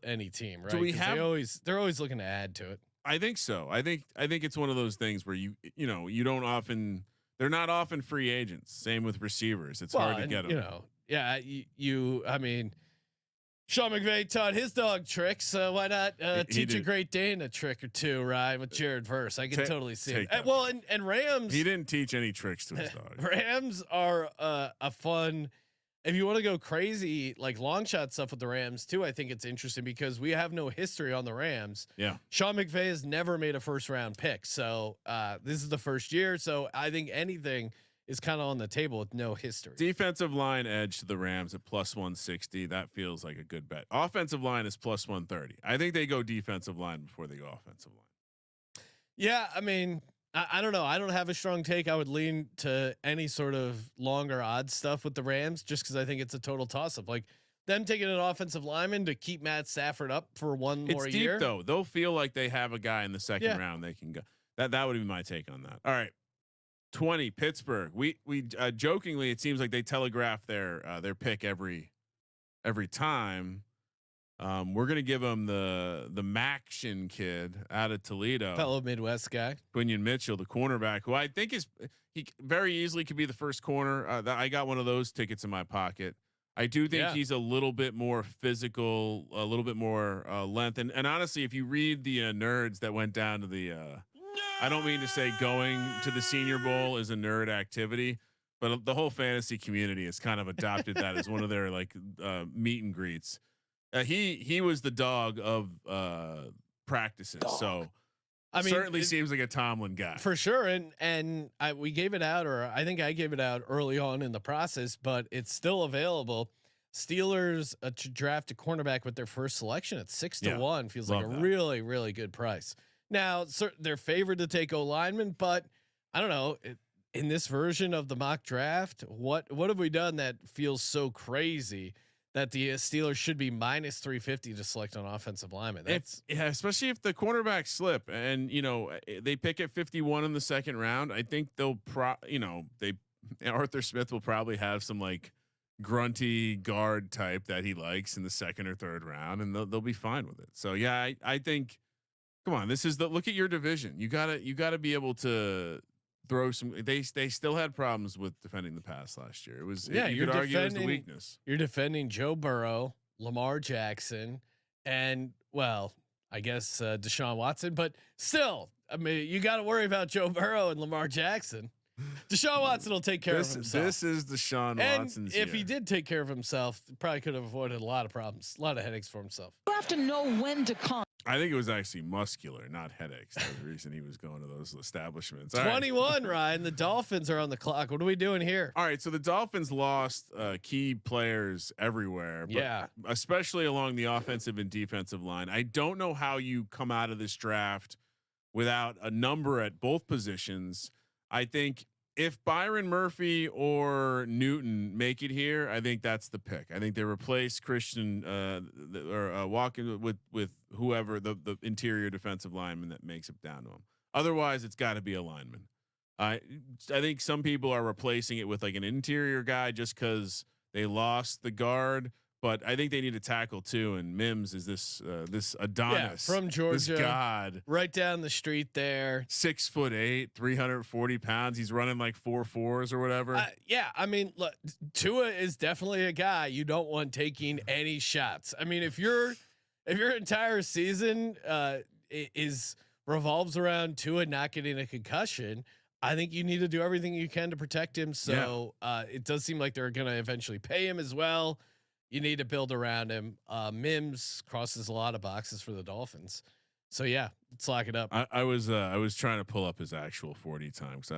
any team, right? Do we have? They're always looking to add to it. I think so. I think it's one of those things where you don't often they're not often free agents. Same with receivers. It's hard to get them. You know, yeah, I mean, Sean McVay taught his dog tricks. Why not teach a Great Dane a trick or two, right? With Jared Verse, I can totally see it. Well, and Rams. He didn't teach any tricks to his dog. Rams are a fun. If you want to go crazy, like long shot stuff with the Rams too, I think it's interesting because we have no history on the Rams. Yeah, Sean McVay has never made a first round pick, so this is the first year. So I think anything is kind of on the table with no history. Defensive line edge to the Rams at +160. That feels like a good bet. Offensive line is +130. I think they go defensive line before they go offensive line. Yeah, I mean, I don't know. I don't have a strong take. I would lean to any sort of longer odds stuff with the Rams just because I think it's a total toss up. Like them taking an offensive lineman to keep Matt Stafford up for one more year. It's deep though. They'll feel like they have a guy in the second round they can go. That would be my take on that. All right. 20 Pittsburgh. We jokingly, it seems like they telegraph their pick every time. We're gonna give them the Maction kid out of Toledo, fellow Midwest guy, Quinion Mitchell, the cornerback, who I think he very easily could be the first corner. I got one of those tickets in my pocket. I do think he's a little bit more physical, a little bit more length, and honestly, if you read the nerds that went down to the I don't mean to say going to the Senior Bowl is a nerd activity, but the whole fantasy community has kind of adopted that as one of their like meet and greets. He was the dog of practices, so I mean, certainly seems like a Tomlin guy for sure. And we gave it out, or I think I gave it out early on in the process, but it's still available. Steelers to draft a cornerback with their first selection at 6-1 feels like a really, really good price. Now, they're favored to take O lineman, but I don't know. In this version of the mock draft, what have we done that feels so crazy that the Steelers should be -350 to select an offensive lineman? Especially if the cornerbacks slip and they pick at 51 in the second round. I think they'll Arthur Smith will probably have some like grunty guard type that he likes in the second or third round, and they'll be fine with it. So yeah, I think. Come on, this is look at your division. You gotta be able to throw some. They still had problems with defending the pass last year. It was you could argue it was the weakness. You're defending Joe Burrow, Lamar Jackson, and I guess Deshaun Watson. But still, I mean, you got to worry about Joe Burrow and Lamar Jackson. Deshaun Watson will take care of himself. This is Deshaun Watson's if he did take care of himself, probably could have avoided a lot of problems, a lot of headaches for himself. You have to know when to come. I think it was actually muscular, not headaches. That's the reason he was going to those establishments. 21, Ryan. The Dolphins are on the clock. What are we doing here? All right. So the Dolphins lost key players everywhere, but especially along the offensive and defensive line. I don't know how you come out of this draft without a number at both positions. I think if Byron Murphy or Newton make it here, I think that's the pick. I think they replace Christian or walking with whoever the interior defensive lineman that makes it down to him. Otherwise, it's got to be a lineman. I think some people are replacing it with like an interior guy just because they lost the guard. But I think they need a tackle too, and Mims is this Adonis from Georgia, this god right down the street there. 6'8", 340 pounds. He's running like 4.4s or whatever. I mean, look, Tua is definitely a guy you don't want taking any shots. I mean, if your entire season revolves around Tua not getting a concussion, I think you need to do everything you can to protect him. So it does seem like they're going to eventually pay him as well. You need to build around him. Mims crosses a lot of boxes for the Dolphins. So yeah, let's lock it up. I was trying to pull up his actual 40 times.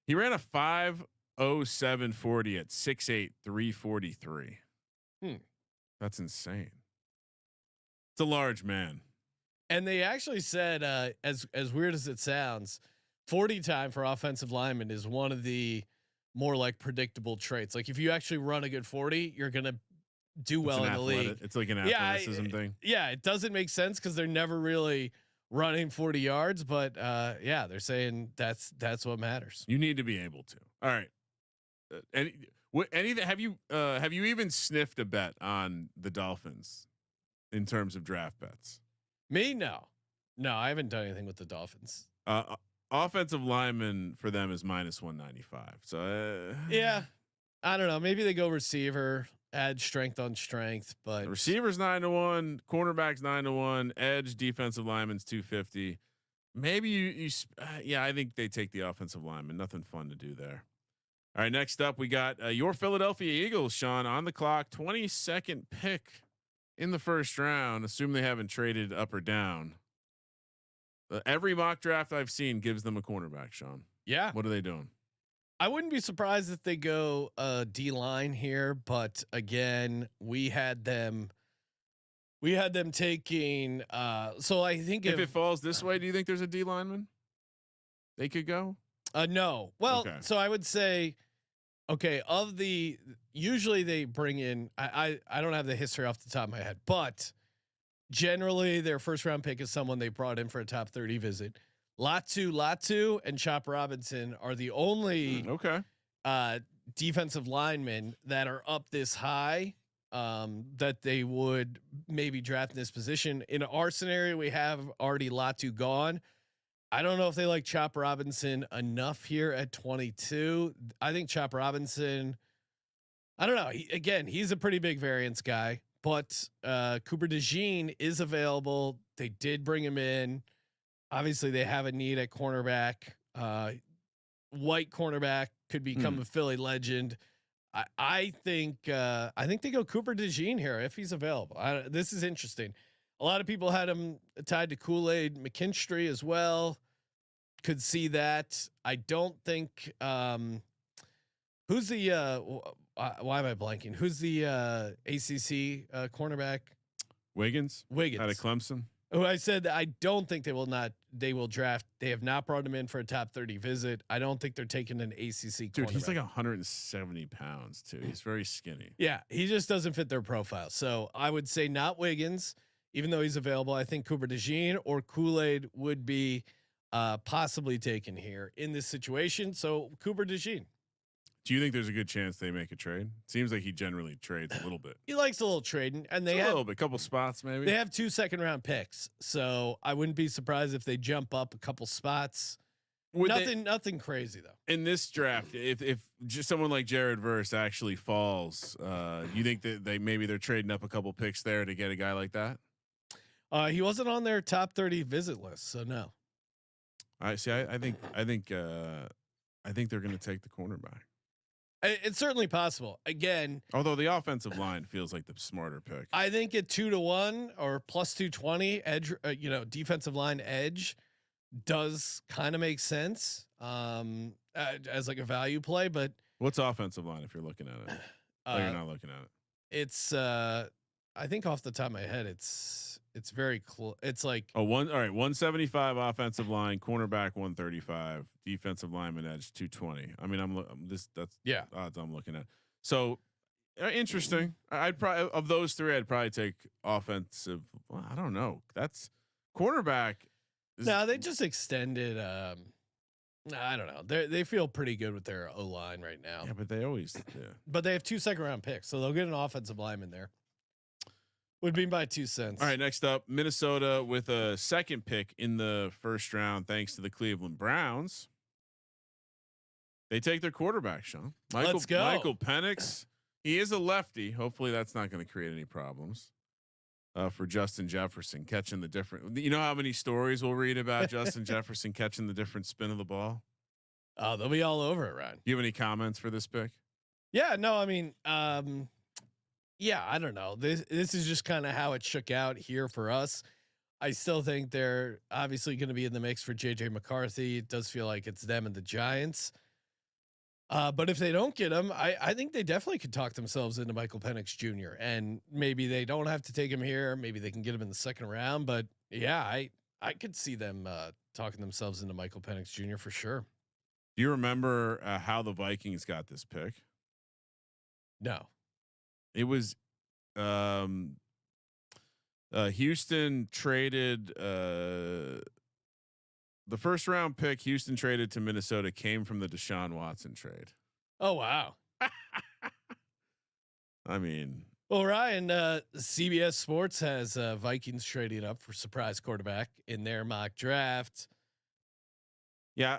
He ran a 5.07 40 at 6'8", 343. That's insane. It's a large man. And they actually said, as weird as it sounds, 40 time for offensive linemen is one of the more like predictable traits. Like if you actually run a good 40, you're gonna do well in the league. It's like an athleticism thing. Yeah, it doesn't make sense because they're never really running 40 yards, but they're saying that's what matters. You need to be able to. All right. Anything? Have you even sniffed a bet on the Dolphins in terms of draft bets? Me, no, I haven't done anything with the Dolphins. offensive lineman for them is -195. So Yeah, I don't know. Maybe they go receiver, add strength on strength, but receivers 9-1, cornerbacks 9-1, edge defensive lineman's 250. Maybe yeah, I think they take the offensive lineman. Nothing fun to do there. All right, next up we got your Philadelphia Eagles, Sean, on the clock. 22nd pick in the first round. Assume they haven't traded up or down. Every mock draft I've seen gives them a cornerback, Sean. yeah, What are they doing? I wouldn't be surprised if they go D line here, but again, we had them taking. So I think If it falls this way, do you think there's a D lineman they could go? No. Well, Okay. so I would say, okay, usually they bring in. I don't have the history off the top of my head, but generally their first round pick is someone they brought in for a top 30 visit. Latu, and Chop Robinson are the only defensive linemen that are up this high that they would maybe draft in this position. In our scenario, we have already Latu gone. I don't know if they like Chop Robinson enough here at 22. I think Chop Robinson, I don't know. He's a pretty big variance guy, but Cooper DeJean is available. They did bring him in. Obviously, they have a need at cornerback. White cornerback could become a Philly legend. I think they go Cooper DeJean here if he's available. This is interesting. A lot of people had him tied to Kool-Aid McKinstry as well. Could see that. I don't think. Who's the? Why am I blanking? Who's the ACC cornerback? Wiggins out of Clemson. Who I said I don't think they will draft. They have not brought him in for a top 30 visit. I don't think they're taking an ACC. Dude, he's like 170 pounds too. He's very skinny. Yeah, he just doesn't fit their profile. So I would say not Wiggins, even though he's available. I think Cooper DeJean or Kool-Aid would be possibly taken here in this situation. So Cooper DeJean. Do you think there's a good chance they make a trade? Seems like he generally trades a little bit. He likes a little trading, and they a have little bit, couple spots maybe. They have 2 second-round picks, so I wouldn't be surprised if they jump up a couple spots. Nothing crazy though. In this draft, if just someone like Jared Verse actually falls, you think that they're trading up a couple picks there to get a guy like that? He wasn't on their top 30 visit list, so no. I see. I think they're going to take the cornerback. It's certainly possible. Again, although the offensive line feels like the smarter pick. I think at 2-1 or plus 220 edge, defensive line edge does kind of make sense as like a value play. But what's offensive line if you're looking at it? You're not looking at it. It's I think off the top of my head, it's very close. It's like all right, 175 offensive line, cornerback 135, defensive lineman edge 220. I mean, that's odds I'm looking at. So interesting. I'd probably of those three, I'd probably take offensive. Well, I don't know. That's cornerback. No, they just extended. I don't know. They feel pretty good with their O line right now. Yeah, but they always. Yeah. But they have 2 second-round picks, so they'll get an offensive lineman there. Would be my 2 cents. All right, next up, Minnesota with a second pick in the first round, thanks to the Cleveland Browns. They take their quarterback, Sean. Let's go. Michael Penix. He is a lefty. Hopefully, that's not going to create any problems for Justin Jefferson catching the different. You know how many stories we'll read about Justin Jefferson catching the different spin of the ball? Oh, they'll be all over it, Ryan. Do you have any comments for this pick? Yeah, no, I mean, yeah, I don't know. This is just kind of how it shook out here for us. I still think they're obviously going to be in the mix for JJ McCarthy. It does feel like it's them and the Giants. But if they don't get him, I think they definitely could talk themselves into Michael Penix Jr. And maybe they don't have to take him here. Maybe they can get him in the second round. But yeah, I could see them talking themselves into Michael Penix Jr. for sure. Do you remember how the Vikings got this pick? No. It was Houston traded the first round pick Houston traded to Minnesota came from the Deshaun Watson trade. Oh, wow. I mean, well, Ryan, CBS Sports has Vikings trading up for surprise quarterback in their mock draft. Yeah,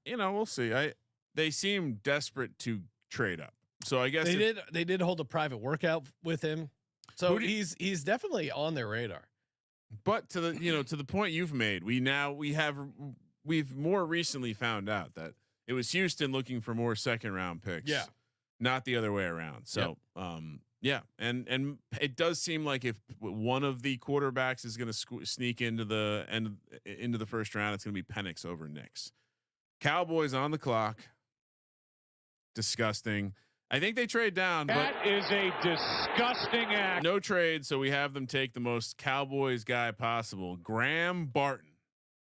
we'll see. They seem desperate to trade up, so I guess they did hold a private workout with him, so he's definitely on their radar. But to the point you've made, we've more recently found out that it was Houston looking for more second round picks, not the other way around. So, and it does seem like if one of the quarterbacks is going to sneak into the first round, it's going to be Penix over Knicks. Cowboys on the clock. Disgusting. I think they trade down. That is a disgusting act. No trade, so we have them take the most Cowboys guy possible, Graham Barton.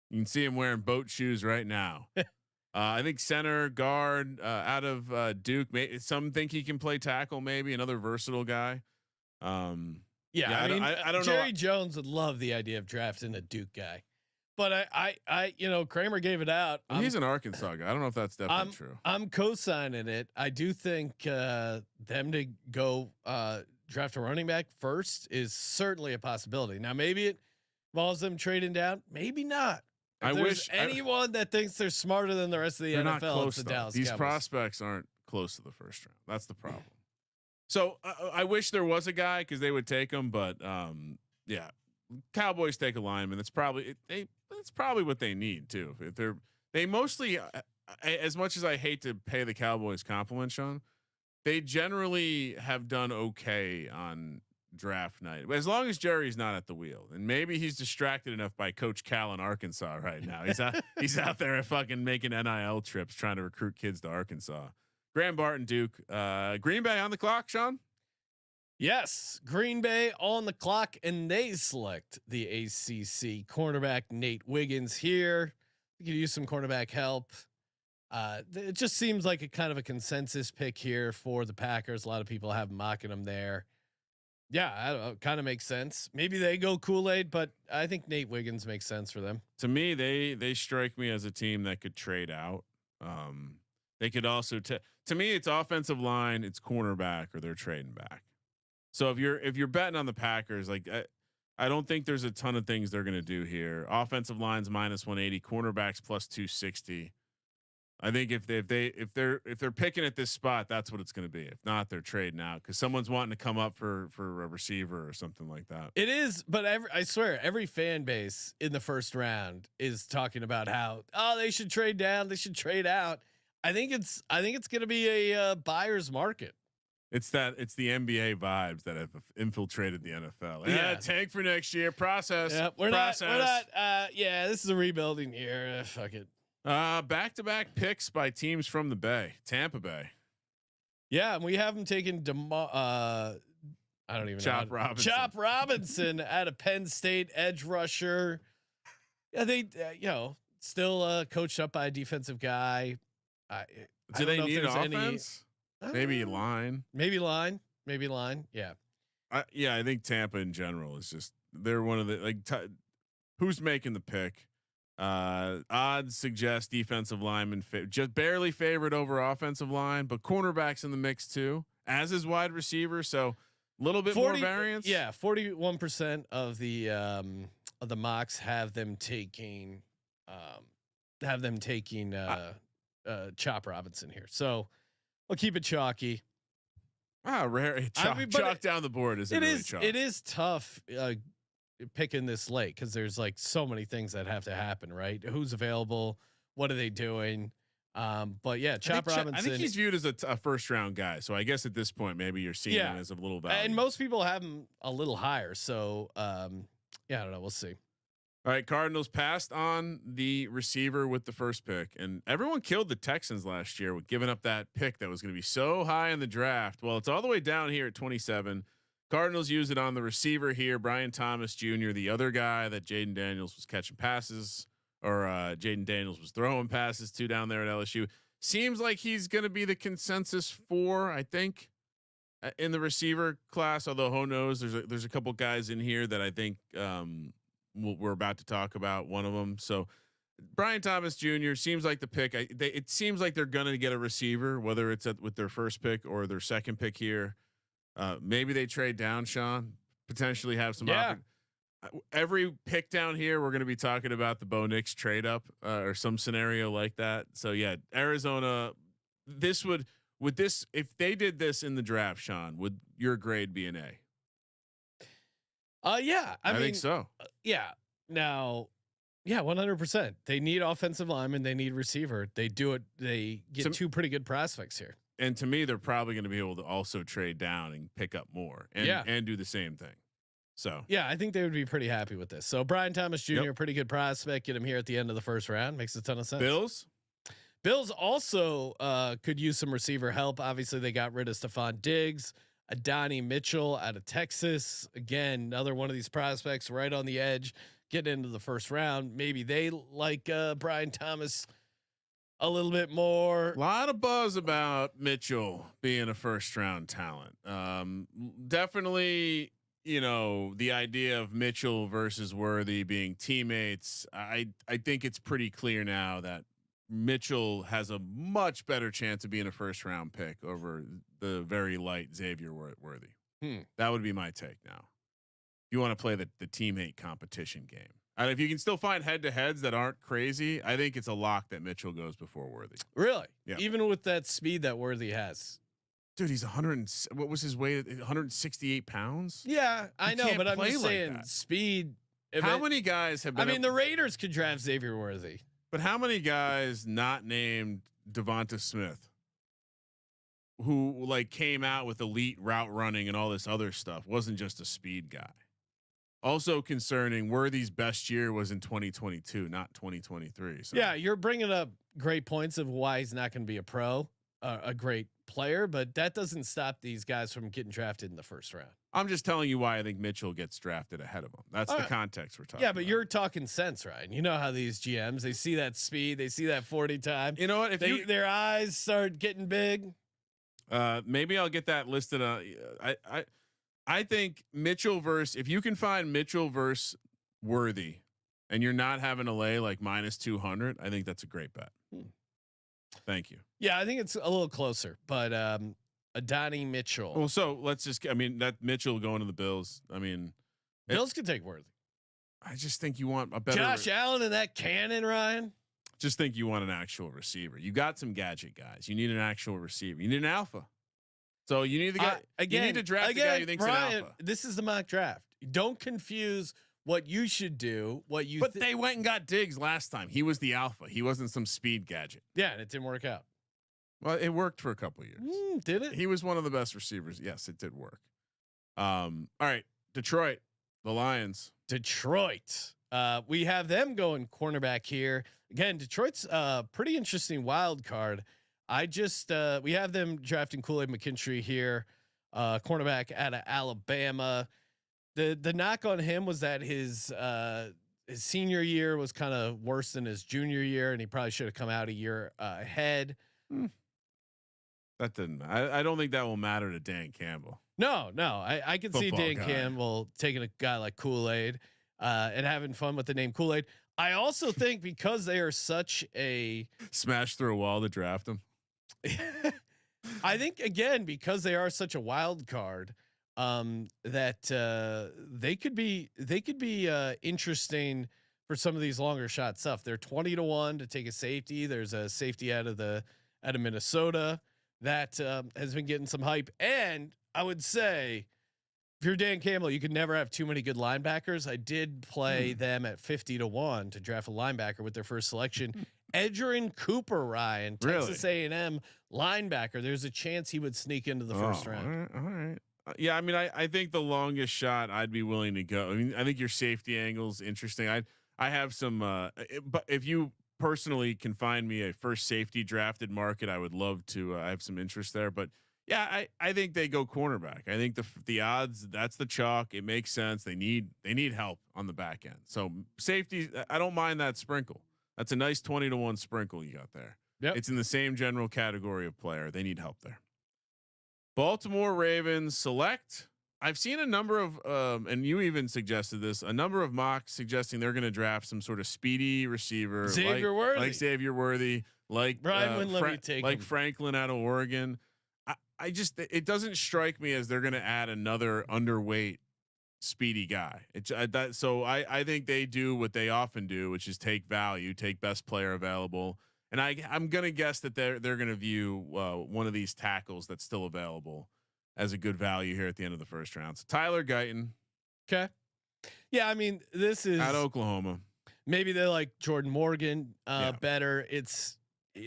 You can see him wearing boat shoes right now. I think center guard out of Duke. Some think he can play tackle. Maybe another versatile guy. I mean, I don't know. Jerry Jones would love the idea of drafting a Duke guy. But I Kramer gave it out. He's an Arkansas guy. I don't know if that's definitely true. I'm co-signing it. I do think them to go draft a running back first is certainly a possibility. Now maybe it involves them trading down. Maybe not. If I wish anyone that thinks they're smarter than the rest of the NFL, it's the Dallas These Cowboys. Prospects aren't close to the first round. That's the problem. So I wish there was a guy because they would take him, but Cowboys take a lineman. It's probably what they need too. If they mostly, as much as I hate to pay the Cowboys compliments, Sean, they generally have done okay on draft night, as long as Jerry's not at the wheel, and maybe he's distracted enough by Coach Cal in Arkansas right now. He's out there fucking making NIL trips trying to recruit kids to Arkansas. Graham Barton, Duke, Green Bay on the clock, Sean. Yes, Green Bay on the clock, and they select the ACC cornerback Nate Wiggins here. We could use some cornerback help. It just seems like a kind of a consensus pick here for the Packers. A lot of people have mocking them there. Yeah, I don't know, kind of makes sense. Maybe they go Kool-Aid, but I think Nate Wiggins makes sense for them. To me, they strike me as a team that could trade out. They could also to me, it's offensive line, it's cornerback, or they're trading back. So if you're betting on the Packers, like I don't think there's a ton of things they're going to do here. Offensive line's -180, cornerbacks +260. I think if they're picking at this spot, that's what it's going to be. If not, they're trading out because someone's wanting to come up for a receiver or something like that. It is, but I swear every fan base in the first round is talking about how they should trade down, they should trade out. I think it's going to be a buyer's market. It's the NBA vibes that have infiltrated the NFL. Yeah, tank for next year. Process. Yeah, we're not. This is a rebuilding year. Fuck it. Back-to-back picks by teams from the Bay, Tampa Bay. Yeah, and we have them taking I don't even know. Chop Robinson out of Penn State, edge rusher. Yeah, they still coached up by a defensive guy. Do they need offense? Maybe line. Yeah. I think Tampa in general is just they're one of the who's making the pick. Odds suggest defensive lineman just barely favored over offensive line, but cornerbacks in the mix too, as is wide receiver. So a little bit more variance. Yeah, 41% of the mocks have them taking Chop Robinson here. So I'll keep it chalky. Rare chalk down the board isn't really chalk. It is tough picking this late because there's like so many things that have to happen, right? Who's available? What are they doing? But yeah, Chop Robinson. I think he's viewed as a first round guy. So I guess at this point, maybe you're seeing him as a little value. And most people have him a little higher. So I don't know. We'll see. All right, Cardinals passed on the receiver with the first pick, and everyone killed the Texans last year with giving up that pick that was going to be so high in the draft. Well, it's all the way down here at 27. Cardinals use it on the receiver here, Brian Thomas Jr., the other guy that Jaden Daniels was catching passes, or Jaden Daniels was throwing passes to down there at LSU. Seems like he's going to be the consensus for, I think, in the receiver class. Although who knows? There's a couple guys in here that I think we're about to talk about. One of them. So Brian Thomas Jr. seems like the pick. It seems like they're going to get a receiver, whether it's with their first pick or their second pick here. Maybe they trade down, Sean. Potentially have some. every pick down here, we're going to be talking about the Bo Nix trade up or some scenario like that. So yeah, Arizona, this would this, if they did this in the draft, Sean, would your grade be an A? Yeah, I mean, think so. Yeah. Now, yeah, 100%. They need offensive lineman. They need receiver. They do it. They get two pretty good prospects here. And to me, they're probably going to be able to also trade down and pick up more and do the same thing. So yeah, I think they would be pretty happy with this. So Brian Thomas Jr., pretty good prospect. Get him here at the end of the first round. Makes a ton of sense. Bills also could use some receiver help. Obviously, they got rid of Stephon Diggs, Adonai Mitchell out of Texas. Again, another one of these prospects right on the edge, getting into the first round. Maybe they like Brian Thomas a little bit more. A lot of buzz about Mitchell being a first round talent. Definitely, you know, the idea of Mitchell versus Worthy being teammates. I think it's pretty clear now that Mitchell has a much better chance of being a first round pick over the very light Xavier Worthy. That would be my take now. If you want to play the teammate competition game. And if you can still find head to heads that aren't crazy, I think it's a lock that Mitchell goes before Worthy. Really? Yeah. Even with that speed that Worthy has. Dude, he's 100. What was his weight? 168 pounds. Yeah, I know, but I'm just saying like speed. How many guys have been? I mean, the Raiders could draft Xavier Worthy. But how many guys not named Devonta Smith who like came out with elite route running and all this other stuff wasn't just a speed guy? Also concerning, Worthy's best year was in 2022, not 2023. So. Yeah, you're bringing up great points of why he's not going to be a pro, a great player, but that doesn't stop these guys from getting drafted in the first round. I'm just telling you why I think Mitchell gets drafted ahead of him. That's the context we're talking. Yeah, but you're talking sense, right? You know how these GMs, they see that speed, they see that 40 time. You know what? If their eyes start getting big, maybe I'll get that listed. I think Mitchell versus, if you can find Mitchell versus Worthy, and you're not having to lay like -200, I think that's a great bet. Thank you. Yeah, I think it's a little closer, but Adonai Mitchell. Well, so let's just, I mean, that Mitchell going to the Bills. I mean, Bills could take Worthy. I just think you want a better Josh Allen and that cannon, Ryan. Just think you want an actual receiver. You got some gadget guys. You need an actual receiver. You need an alpha. So you need the guy. You need to draft the guy who thinks Ryan, an alpha. This is the mock draft. Don't confuse what you should do. But they went and got Diggs last time. He was the alpha. He wasn't some speed gadget. Yeah, and it didn't work out. Well, it worked for a couple of years. Did it? He was one of the best receivers. Yes, it did work. All right, Detroit, the Lions. Detroit. We have them going cornerback here. Again, Detroit's pretty interesting wild card. We have them drafting Kool-Aid McKinstry here, cornerback out of Alabama. The knock on him was that his senior year was kind of worse than his junior year, and he probably should have come out a year ahead. That didn't. I don't think that will matter to Dan Campbell. No. I can see Dan Campbell taking a guy like Kool-Aid and having fun with the name Kool-Aid. I also think because they are such a smash through a wall to draft him. I think again because they are such a wild card, that they could be interesting for some of these longer shot stuff. They're 20-1 to take a safety. There's a safety out of Minnesota that has been getting some hype. And I would say if you're Dan Campbell, you could never have too many good linebackers. I did play them at 50-1 to draft a linebacker with their first selection. Edgerrin Cooper, Ryan, Texas A&M linebacker. There's a chance he would sneak into the first round. All right. Yeah, I mean, I think the longest shot I'd be willing to go. I mean, I think your safety angle's interesting. I have some, but if you personally can find me a first safety drafted market, I would love to. I have some interest there, but yeah, I think they go cornerback. I think the odds, that's the chalk. It makes sense. They need help on the back end. So safety, I don't mind that sprinkle. That's a nice 20-1 sprinkle you got there. Yep. It's in the same general category of player. They need help there. Baltimore Ravens select. I've seen a number of, and you even suggested this, a number of mocks suggesting they're going to draft some sort of speedy receiver, like Xavier Worthy, like Brian wouldn't let me take like him. Franklin out of Oregon. I just, it doesn't strike me as they're going to add another underweight speedy guy. I think they do what they often do, which is take value, take best player available. And I'm gonna guess that they're gonna view one of these tackles that's still available as a good value here at the end of the first round. So Tyler Guyton. Okay. Yeah, I mean, this is at Oklahoma. Maybe they like Jordan Morgan better. It's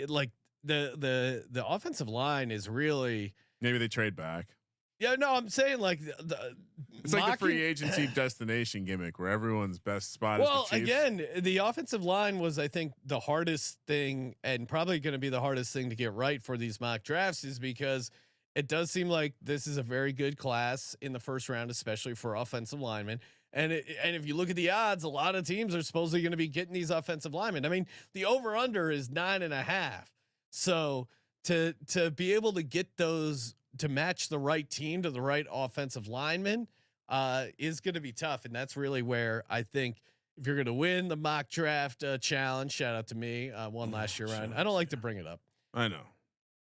like the offensive line is really. Maybe they trade back. Yeah, no, I'm saying like it's like the free agency destination gimmick where everyone's best spot. Well, is the Chiefs. Again, the offensive line was, I think, the hardest thing, and probably going to be the hardest thing to get right for these mock drafts, is because it does seem like this is a very good class in the first round, especially for offensive linemen. And if you look at the odds, a lot of teams are supposedly going to be getting these offensive linemen. I mean, the over under is 9.5. So to be able to get those to match the right team to the right offensive lineman is going to be tough. And that's really where I think if you're going to win the mock draft challenge, shout out to me, won last year, Ryan. I don't like to bring it up. I know.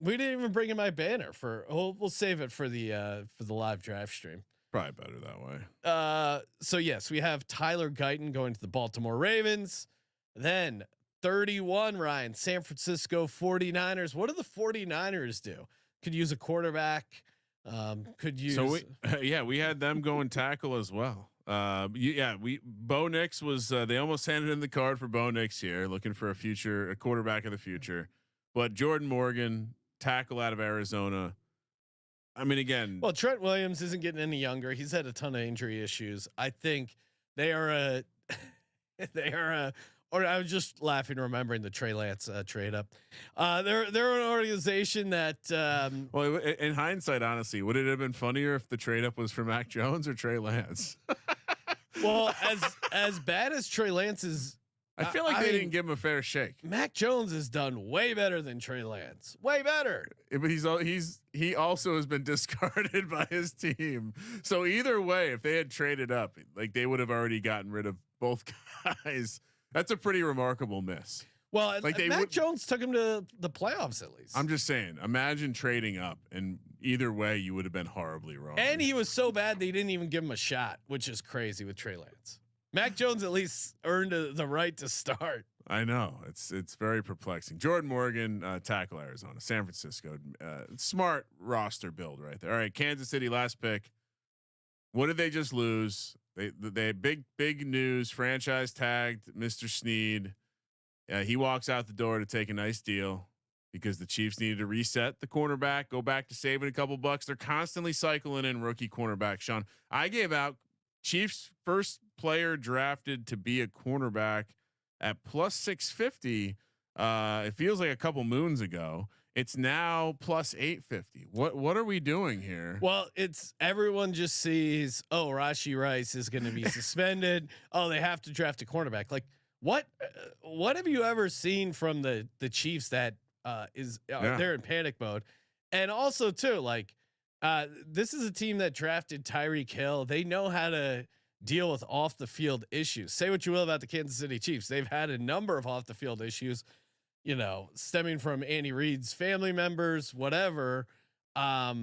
We didn't even bring in my banner for. We'll save it for the live draft stream. Probably better that way. So yes, we have Tyler Guyton going to the Baltimore Ravens. Then 31, Ryan, San Francisco 49ers. What do the 49ers do? Could use a quarterback. Could use. So we had them going tackle as well. Bo Nix was. They almost handed in the card for Bo Nix here, looking for a quarterback of the future. But Jordan Morgan, tackle out of Arizona. I mean, again. Well, Trent Williams isn't getting any younger. He's had a ton of injury issues. I think they are or I was just laughing remembering the Trey Lance trade up. They're an organization that. Well, in hindsight, honestly, would it have been funnier if the trade up was for Mac Jones or Trey Lance? Well, as bad as Trey Lance is. I feel like they didn't give him a fair shake. Mac Jones has done way better than Trey Lance. Way better. But he also has been discarded by his team. So either way, if they had traded up, like they would have already gotten rid of both guys. That's a pretty remarkable miss. Well, like Mac Jones took him to the playoffs at least. I'm just saying, imagine trading up, and either way, you would have been horribly wrong. And he was so bad they didn't even give him a shot, which is crazy with Trey Lance. Mac Jones at least earned the right to start. I know it's very perplexing. Jordan Morgan, tackle Arizona, San Francisco, smart roster build right there. All right, Kansas City, last pick. What did they just lose? They big news. Franchise tagged Mr. Snead. He walks out the door to take a nice deal because the Chiefs needed to reset the cornerback, go back to saving a couple bucks. They're constantly cycling in rookie cornerback. Sean, I gave out Chiefs first player drafted to be a cornerback at plus 650. It feels like a couple moons ago. It's now plus 850. What are we doing here? Well, it's everyone just sees, oh, Rashee Rice is going to be suspended. Oh, they have to draft a cornerback. Like what have you ever seen from the Chiefs that they're in panic mode? And also too, like this is a team that drafted Tyreek Hill. They know how to deal with off the field issues. Say what you will about the Kansas City Chiefs. They've had a number of off the field issues, stemming from Andy Reid's family members, whatever. I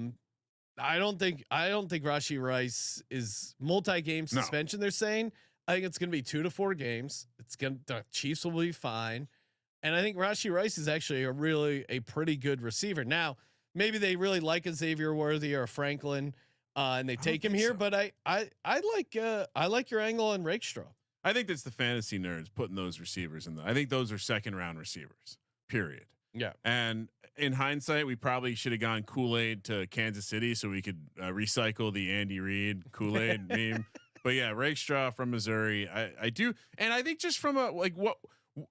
don't think Rashee Rice is multi-game suspension. No. They're saying, I think it's going to be 2 to 4 games. The Chiefs will be fine. And I think Rashee Rice is actually a pretty good receiver. Now, maybe they really like a Xavier Worthy or a Franklin, and they take him here. So. But I like your angle on Rakestraw. I think that's the fantasy nerds putting those receivers in. I think those are second round receivers. Period. Yeah. And in hindsight, we probably should have gone Kool-Aid to Kansas City so we could recycle the Andy Reid Kool-Aid meme. But yeah, Rakestraw from Missouri. I do, and I think just from what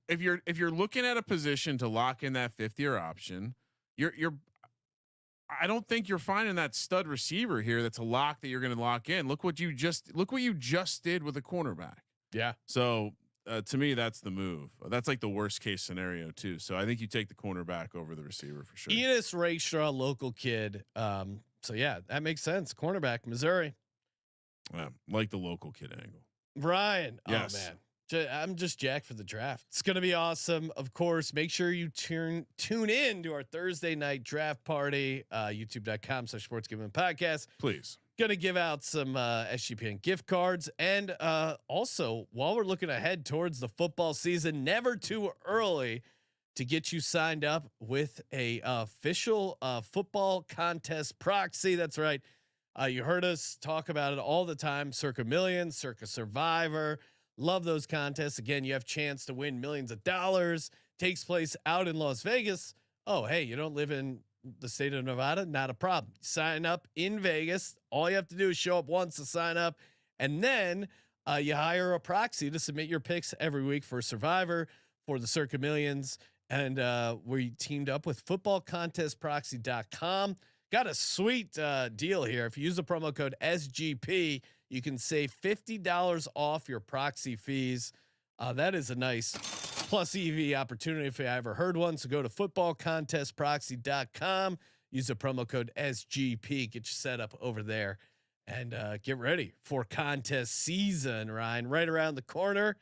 if you're looking at a position to lock in that 5th-year option, I don't think you're finding that stud receiver here. That's a lock that you're going to lock in. Look what you just did with a cornerback. Yeah. So to me, that's the move. That's like the worst case scenario too. So I think you take the cornerback over the receiver for sure. Enos Rakestraw, local kid. So yeah, that makes sense. Cornerback, Missouri. Like the local kid angle. Brian. Yes. Oh man. I'm just jacked for the draft. It's going to be awesome. Of course, make sure you tune in to our Thursday night draft party, youtube.com/sportsgambling podcast. Please Gonna give out some SGPN gift cards, and also while we're looking ahead towards the football season, never too early to get you signed up with a official football contest proxy. That's right. You heard us talk about it all the time. Circa Millions, Circa Survivor. Love those contests. Again, you have chance to win millions of dollars. Takes place out in Las Vegas. Oh, hey, you don't live in the state of Nevada? Not a problem. Sign up in Vegas. All you have to do is show up once to sign up, and then you hire a proxy to submit your picks every week for Survivor, for the Circa Millions, and we teamed up with footballcontestproxy.com. Got a sweet deal here. If you use the promo code SGP, you can save $50 off your proxy fees. That is a nice plus EV opportunity if I ever heard one. So go to footballcontestproxy.com, use the promo code SGP, get you set up over there, and get ready for contest season, Ryan, right around the corner.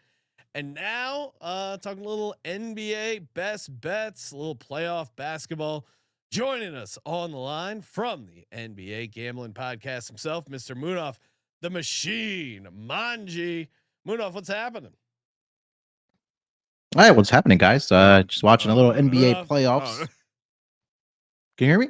And now talking a little NBA best bets, a little playoff basketball. Joining us on the line from the NBA Gambling Podcast himself, Mr. Munaf, the Machine, Manji. Munaf, what's happening? All right, what's happening, guys? Just watching a little NBA playoffs. Can you hear me?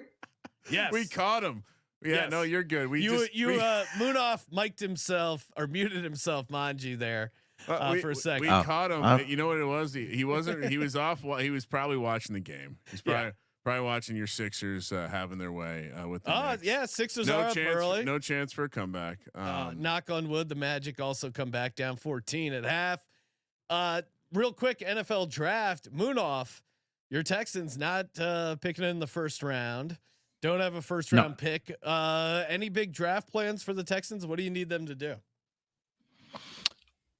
Yes, we caught him. Yeah, yes. No, you're good. Munaf mic'd himself or muted himself, Manji, there for a second. We caught him. You know what it was? He wasn't. He was off. He was probably watching the game. He's probably watching your Sixers having their way with the Knicks. Yeah, Sixers are up early. No chance for a comeback. Knock on wood, the Magic also come back down 14 at half. Real quick, NFL draft. Munaf, your Texans not picking in the first round. Don't have a first round pick. Any big draft plans for the Texans? What do you need them to do?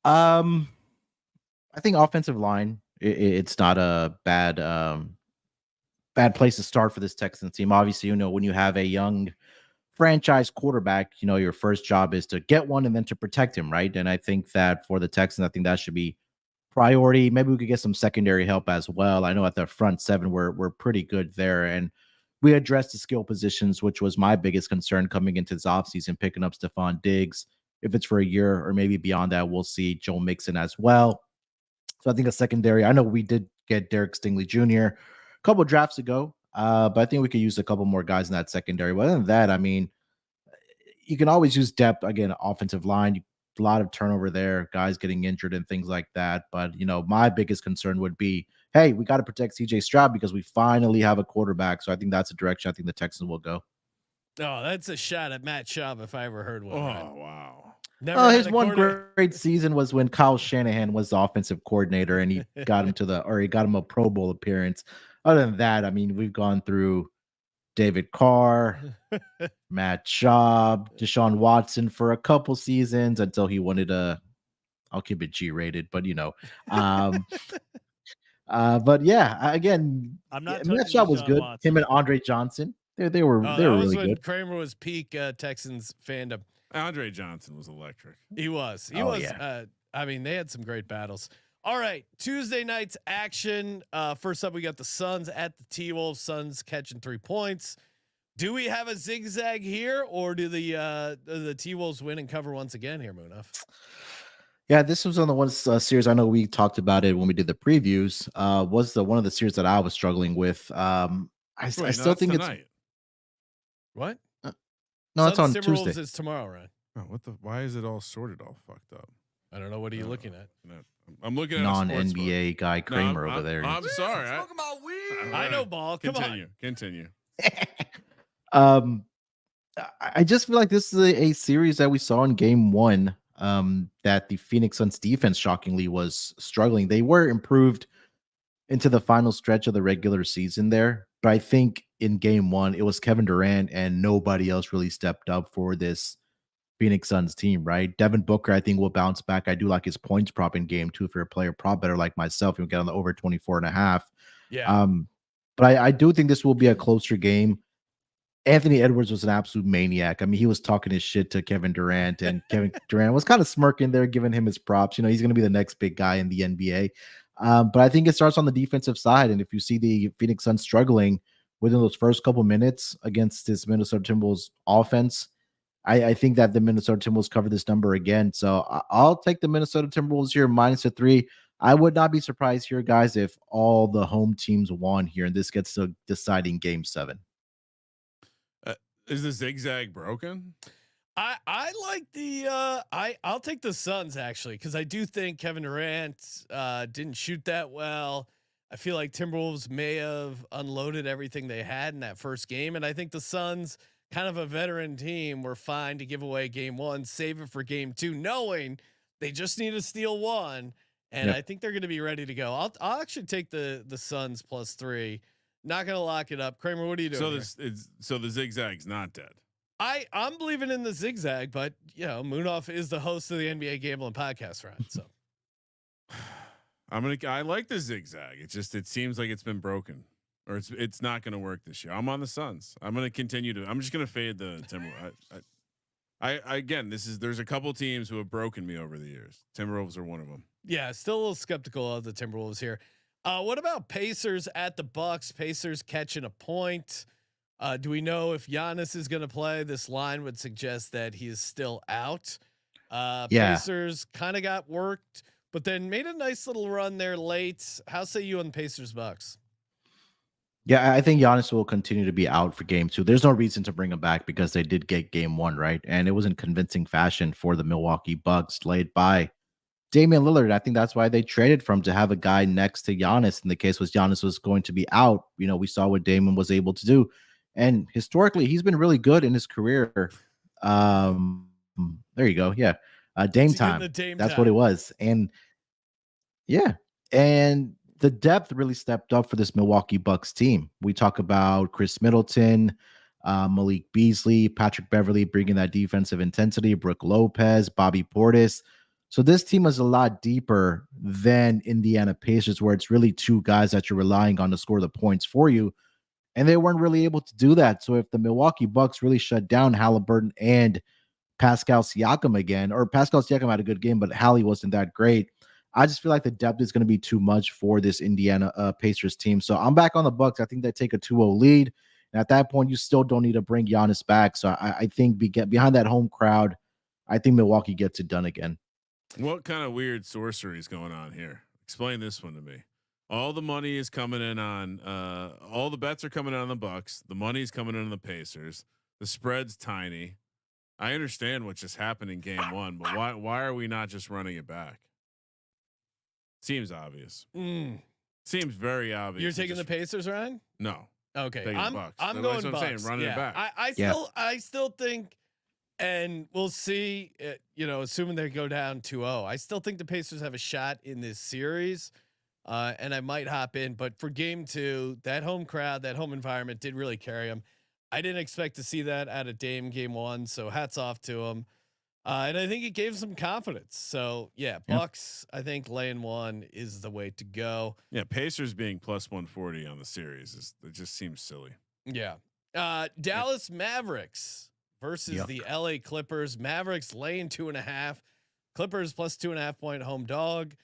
I think offensive line. It's not a bad place to start for this Texans team. Obviously, when you have a young franchise quarterback, your first job is to get one and then to protect him, right? And I think that for the Texans, I think that should be priority. Maybe we could get some secondary help as well. I know at the front seven we're pretty good there, and we addressed the skill positions, which was my biggest concern coming into this offseason, picking up Stephon Diggs. If it's for a year or maybe beyond that, we'll see Joe Mixon as well. So I think a secondary. I know we did get Derek Stingley Jr. a couple of drafts ago, but I think we could use a couple more guys in that secondary. But other than that, I mean, you can always use depth. Again, offensive line, a lot of turnover there, guys getting injured and things like that. But, my biggest concern would be, hey, we got to protect CJ Stroud because we finally have a quarterback. So I think that's the direction I think the Texans will go. Oh, that's a shot at Matt Schaub if I ever heard one. Oh, right? Wow. His one great season was when Kyle Shanahan was the offensive coordinator and he got him he got him a Pro Bowl appearance. Other than that, I mean, we've gone through David Carr, Matt Schaub, Deshaun Watson for a couple seasons until he wanted I'll keep it G-rated, but but yeah, again, Matt Schaub was good. Watson. Him and Andre Johnson, they were really when good. Kramer was peak Texans fandom. Andre Johnson was electric. He was. Yeah. I mean, they had some great battles. All right, Tuesday night's action. First up, we got the Suns at the T-Wolves. Suns catching 3 points. Do we have a zigzag here, or do the T-Wolves win and cover once again here, Munaf? Yeah, this was on the one series. I know we talked about it when we did the previews. Was one of the series that I was struggling with. I still think it's what? No, it's on Timberwolves Tuesday. Is tomorrow, right? Oh, why is it all sorted, all fucked up? I don't know. What are you looking at? I'm looking at non-NBA guy Kramer over there. I'm sorry. I know ball. Continue. I just feel like this is a series that we saw in game one. That the Phoenix Suns defense shockingly was struggling. They were improved into the final stretch of the regular season there, but I think in game one it was Kevin Durant and nobody else really stepped up for this Phoenix Suns team, right? Devin Booker, I think, will bounce back. I do like his points prop in game two for a player prop better like myself. He'll get on the over 24.5. Yeah. But I do think this will be a closer game. Anthony Edwards was an absolute maniac. I mean, he was talking his shit to Kevin Durant, and Kevin Durant was kind of smirking there, giving him his props. He's going to be the next big guy in the NBA. But I think it starts on the defensive side. And if you see the Phoenix Suns struggling within those first couple minutes against this Minnesota Timberwolves offense, I think that the Minnesota Timberwolves cover this number again. So I'll take the Minnesota Timberwolves here -3. I would not be surprised here, guys, if all the home teams won here and this gets to deciding game 7. Is the zigzag broken? I like the I'll take the Suns actually, because I do think Kevin Durant didn't shoot that well. I feel like Timberwolves may have unloaded everything they had in that first game, and I think the Suns, kind of a veteran team, were fine to give away game 1, save it for game 2, knowing they just need to steal 1, and I think they're going to be ready to go. I'll actually take the Suns +3. Not going to lock it up. Kramer, what are you doing? So the zigzag's not dead. I'm believing in the zigzag, but Moonoff is the host of the NBA Gambling Podcast, right? So I like the zigzag. It seems like it's been broken, or it's not going to work this year. I'm on the Suns. I'm going to continue to. I'm just going to fade the Timberwolves. Again, there's a couple teams who have broken me over the years. Timberwolves are one of them. Yeah, still a little skeptical of the Timberwolves here. What about Pacers at the Bucks? Pacers catching a point. Do we know if Giannis is going to play? This line would suggest that he is still out. Pacers kind of got worked, but then made a nice little run there late. How say you on the Pacers Bucks? Yeah, I think Giannis will continue to be out for game 2. There's no reason to bring him back because they did get game 1, right? And it was in convincing fashion for the Milwaukee Bucks, led by Damian Lillard. I think that's why they traded for him, to have a guy next to Giannis. In the case was Giannis was going to be out, we saw what Damian was able to do. And historically, he's been really good in his career. There you go. Yeah. Dame time. That's what it was. And yeah. And the depth really stepped up for this Milwaukee Bucks team. We talk about Chris Middleton, Malik Beasley, Patrick Beverley bringing that defensive intensity, Brook Lopez, Bobby Portis. So this team is a lot deeper than Indiana Pacers, where it's really 2 guys that you're relying on to score the points for you. And they weren't really able to do that. So if the Milwaukee Bucks really shut down Halliburton and Pascal Siakam again, or Pascal Siakam had a good game, but Hallie wasn't that great, I just feel like the depth is going to be too much for this Indiana Pacers team. So I'm back on the Bucks. I think they take a 2-0 lead. And at that point, you still don't need to bring Giannis back. So I think behind that home crowd, I think Milwaukee gets it done again. What kind of weird sorcery is going on here? Explain this one to me. All the money is coming in on all the bets are coming in on the Bucks. The money's coming in on the Pacers. The spread's tiny. I understand what just happened in game 1, but why are we not just running it back? Seems obvious. Seems very obvious. You're taking the Pacers, Ryan? No. Okay. I'm going Bucks. Bucks. I'm saying, running it back. I still think, and we'll see, assuming they go down 2-0, I still think the Pacers have a shot in this series. And I might hop in, but for game 2, that home crowd, that home environment did really carry them. I didn't expect to see that out of Dame game 1, so hats off to him. And I think it gave some confidence. So yeah, Bucks, I think laying 1 is the way to go. Yeah, Pacers being +140 on the series it just seems silly. Yeah. Dallas Mavericks versus the LA Clippers. Mavericks laying 2.5. Clippers +2.5 point home dog.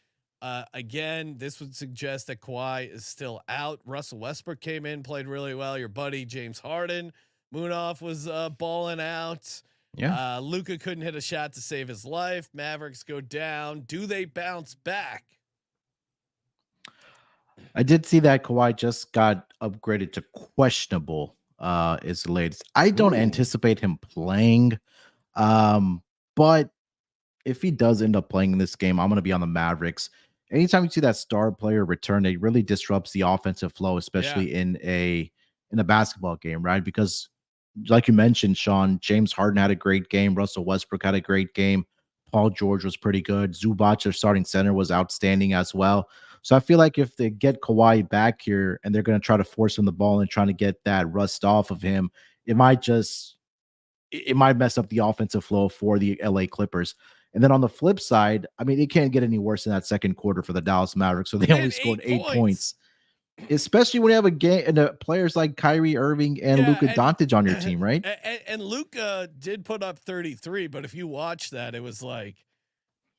Again, this would suggest that Kawhi is still out. Russell Westbrook came in, played really well. Your buddy James Harden, Moonoff was balling out. Yeah. Luka couldn't hit a shot to save his life. Mavericks go down. Do they bounce back? I did see that Kawhi just got upgraded to questionable. Is the latest. I don't anticipate him playing. But if he does end up playing in this game, I'm going to be on the Mavericks. Anytime you see that star player return, it really disrupts the offensive flow, especially in a basketball game, right? Because like you mentioned, Sean, James Harden had a great game. Russell Westbrook had a great game. Paul George was pretty good. Zubac, their starting center, was outstanding as well. So I feel like if they get Kawhi back here and they're going to try to force him the ball and trying to get that rust off of him, it might mess up the offensive flow for the LA Clippers. And then on the flip side, I mean, it can't get any worse in that second quarter for the Dallas Mavericks. So they only scored 8 points. Especially when you have a game and players like Kyrie Irving and Luka Doncic on your team, right? And Luka did put up 33, but if you watch that, it was like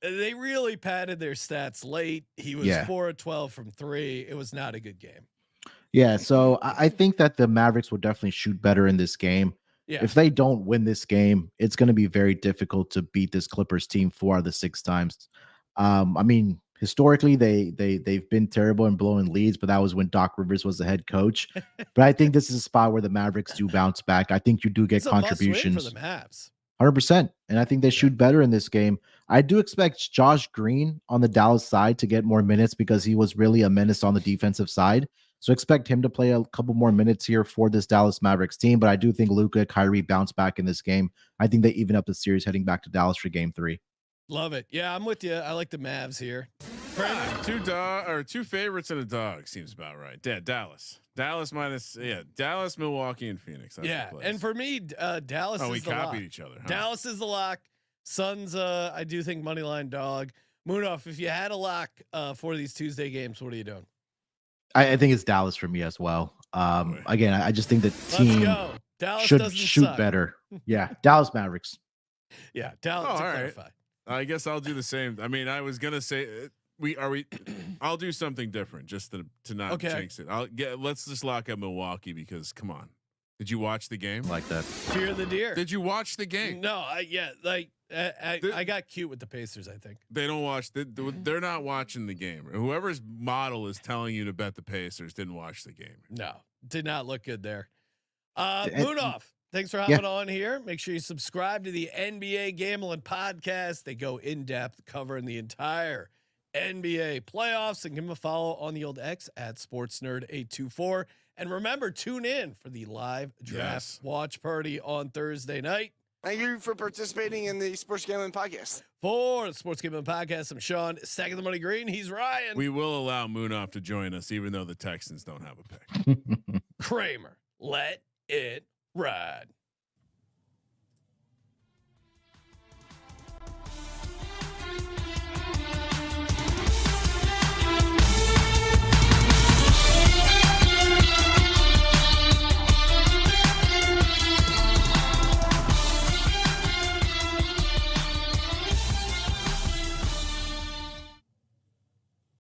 they really padded their stats late. He was 4 of 12 from 3. It was not a good game. Yeah, so I think that the Mavericks will definitely shoot better in this game. Yeah. If they don't win this game, it's going to be very difficult to beat this Clippers team 4 out of the 6 times. I mean, historically, they've been terrible in blowing leads, but that was when Doc Rivers was the head coach. But I think this is a spot where the Mavericks do bounce back. I think you do get It's a must-win contributions. for the Mavs. 100%. And I think they shoot better in this game. I do expect Josh Green on the Dallas side to get more minutes because he was really a menace on the defensive side. So expect him to play a couple more minutes here for this Dallas Mavericks team. But I do think Luka, Kyrie bounce back in this game. I think they even up the series heading back to Dallas for game 3. Love it. Yeah, I'm with you. I like the Mavs here. Two favorites and a dog seems about right. Yeah, Dallas minus Dallas, Milwaukee, and Phoenix. That's yeah, and for me, Dallas. Oh, is we the copied lock. each other. Huh? Dallas is the lock. Suns. I do think money line dog. Moonoff. If you had a lock for these Tuesday games, what are you doing? I think it's Dallas for me as well. Again, I just think the team Dallas should shoot suck. better. Yeah, Dallas Mavericks. Yeah, Dallas. Oh, to all clarify. right. I guess I'll do the same. I mean, I was gonna say I'll do something different just to not jinx it. Let's just lock up Milwaukee because come on. Did you watch the game? Like that. Fear the deer. Did you watch the game? No, I got cute with the Pacers. I think they don't watch. They're not watching the game. Whoever's model is telling you to bet the Pacers didn't watch the game. No, did not look good there. Moonoff. Thanks for hopping on here. Make sure you subscribe to the NBA Gambling Podcast. They go in depth covering the entire NBA playoffs, and give them a follow on the old X at SportsNerd824. And remember, tune in for the live draft watch party on Thursday night. Thank you for participating in the Sports Gambling Podcast. For the Sports Gambling Podcast, I'm Sean, second the money green. He's Ryan. We will allow Moonoff to join us, even though the Texans don't have a pick. Kramer, let it ride.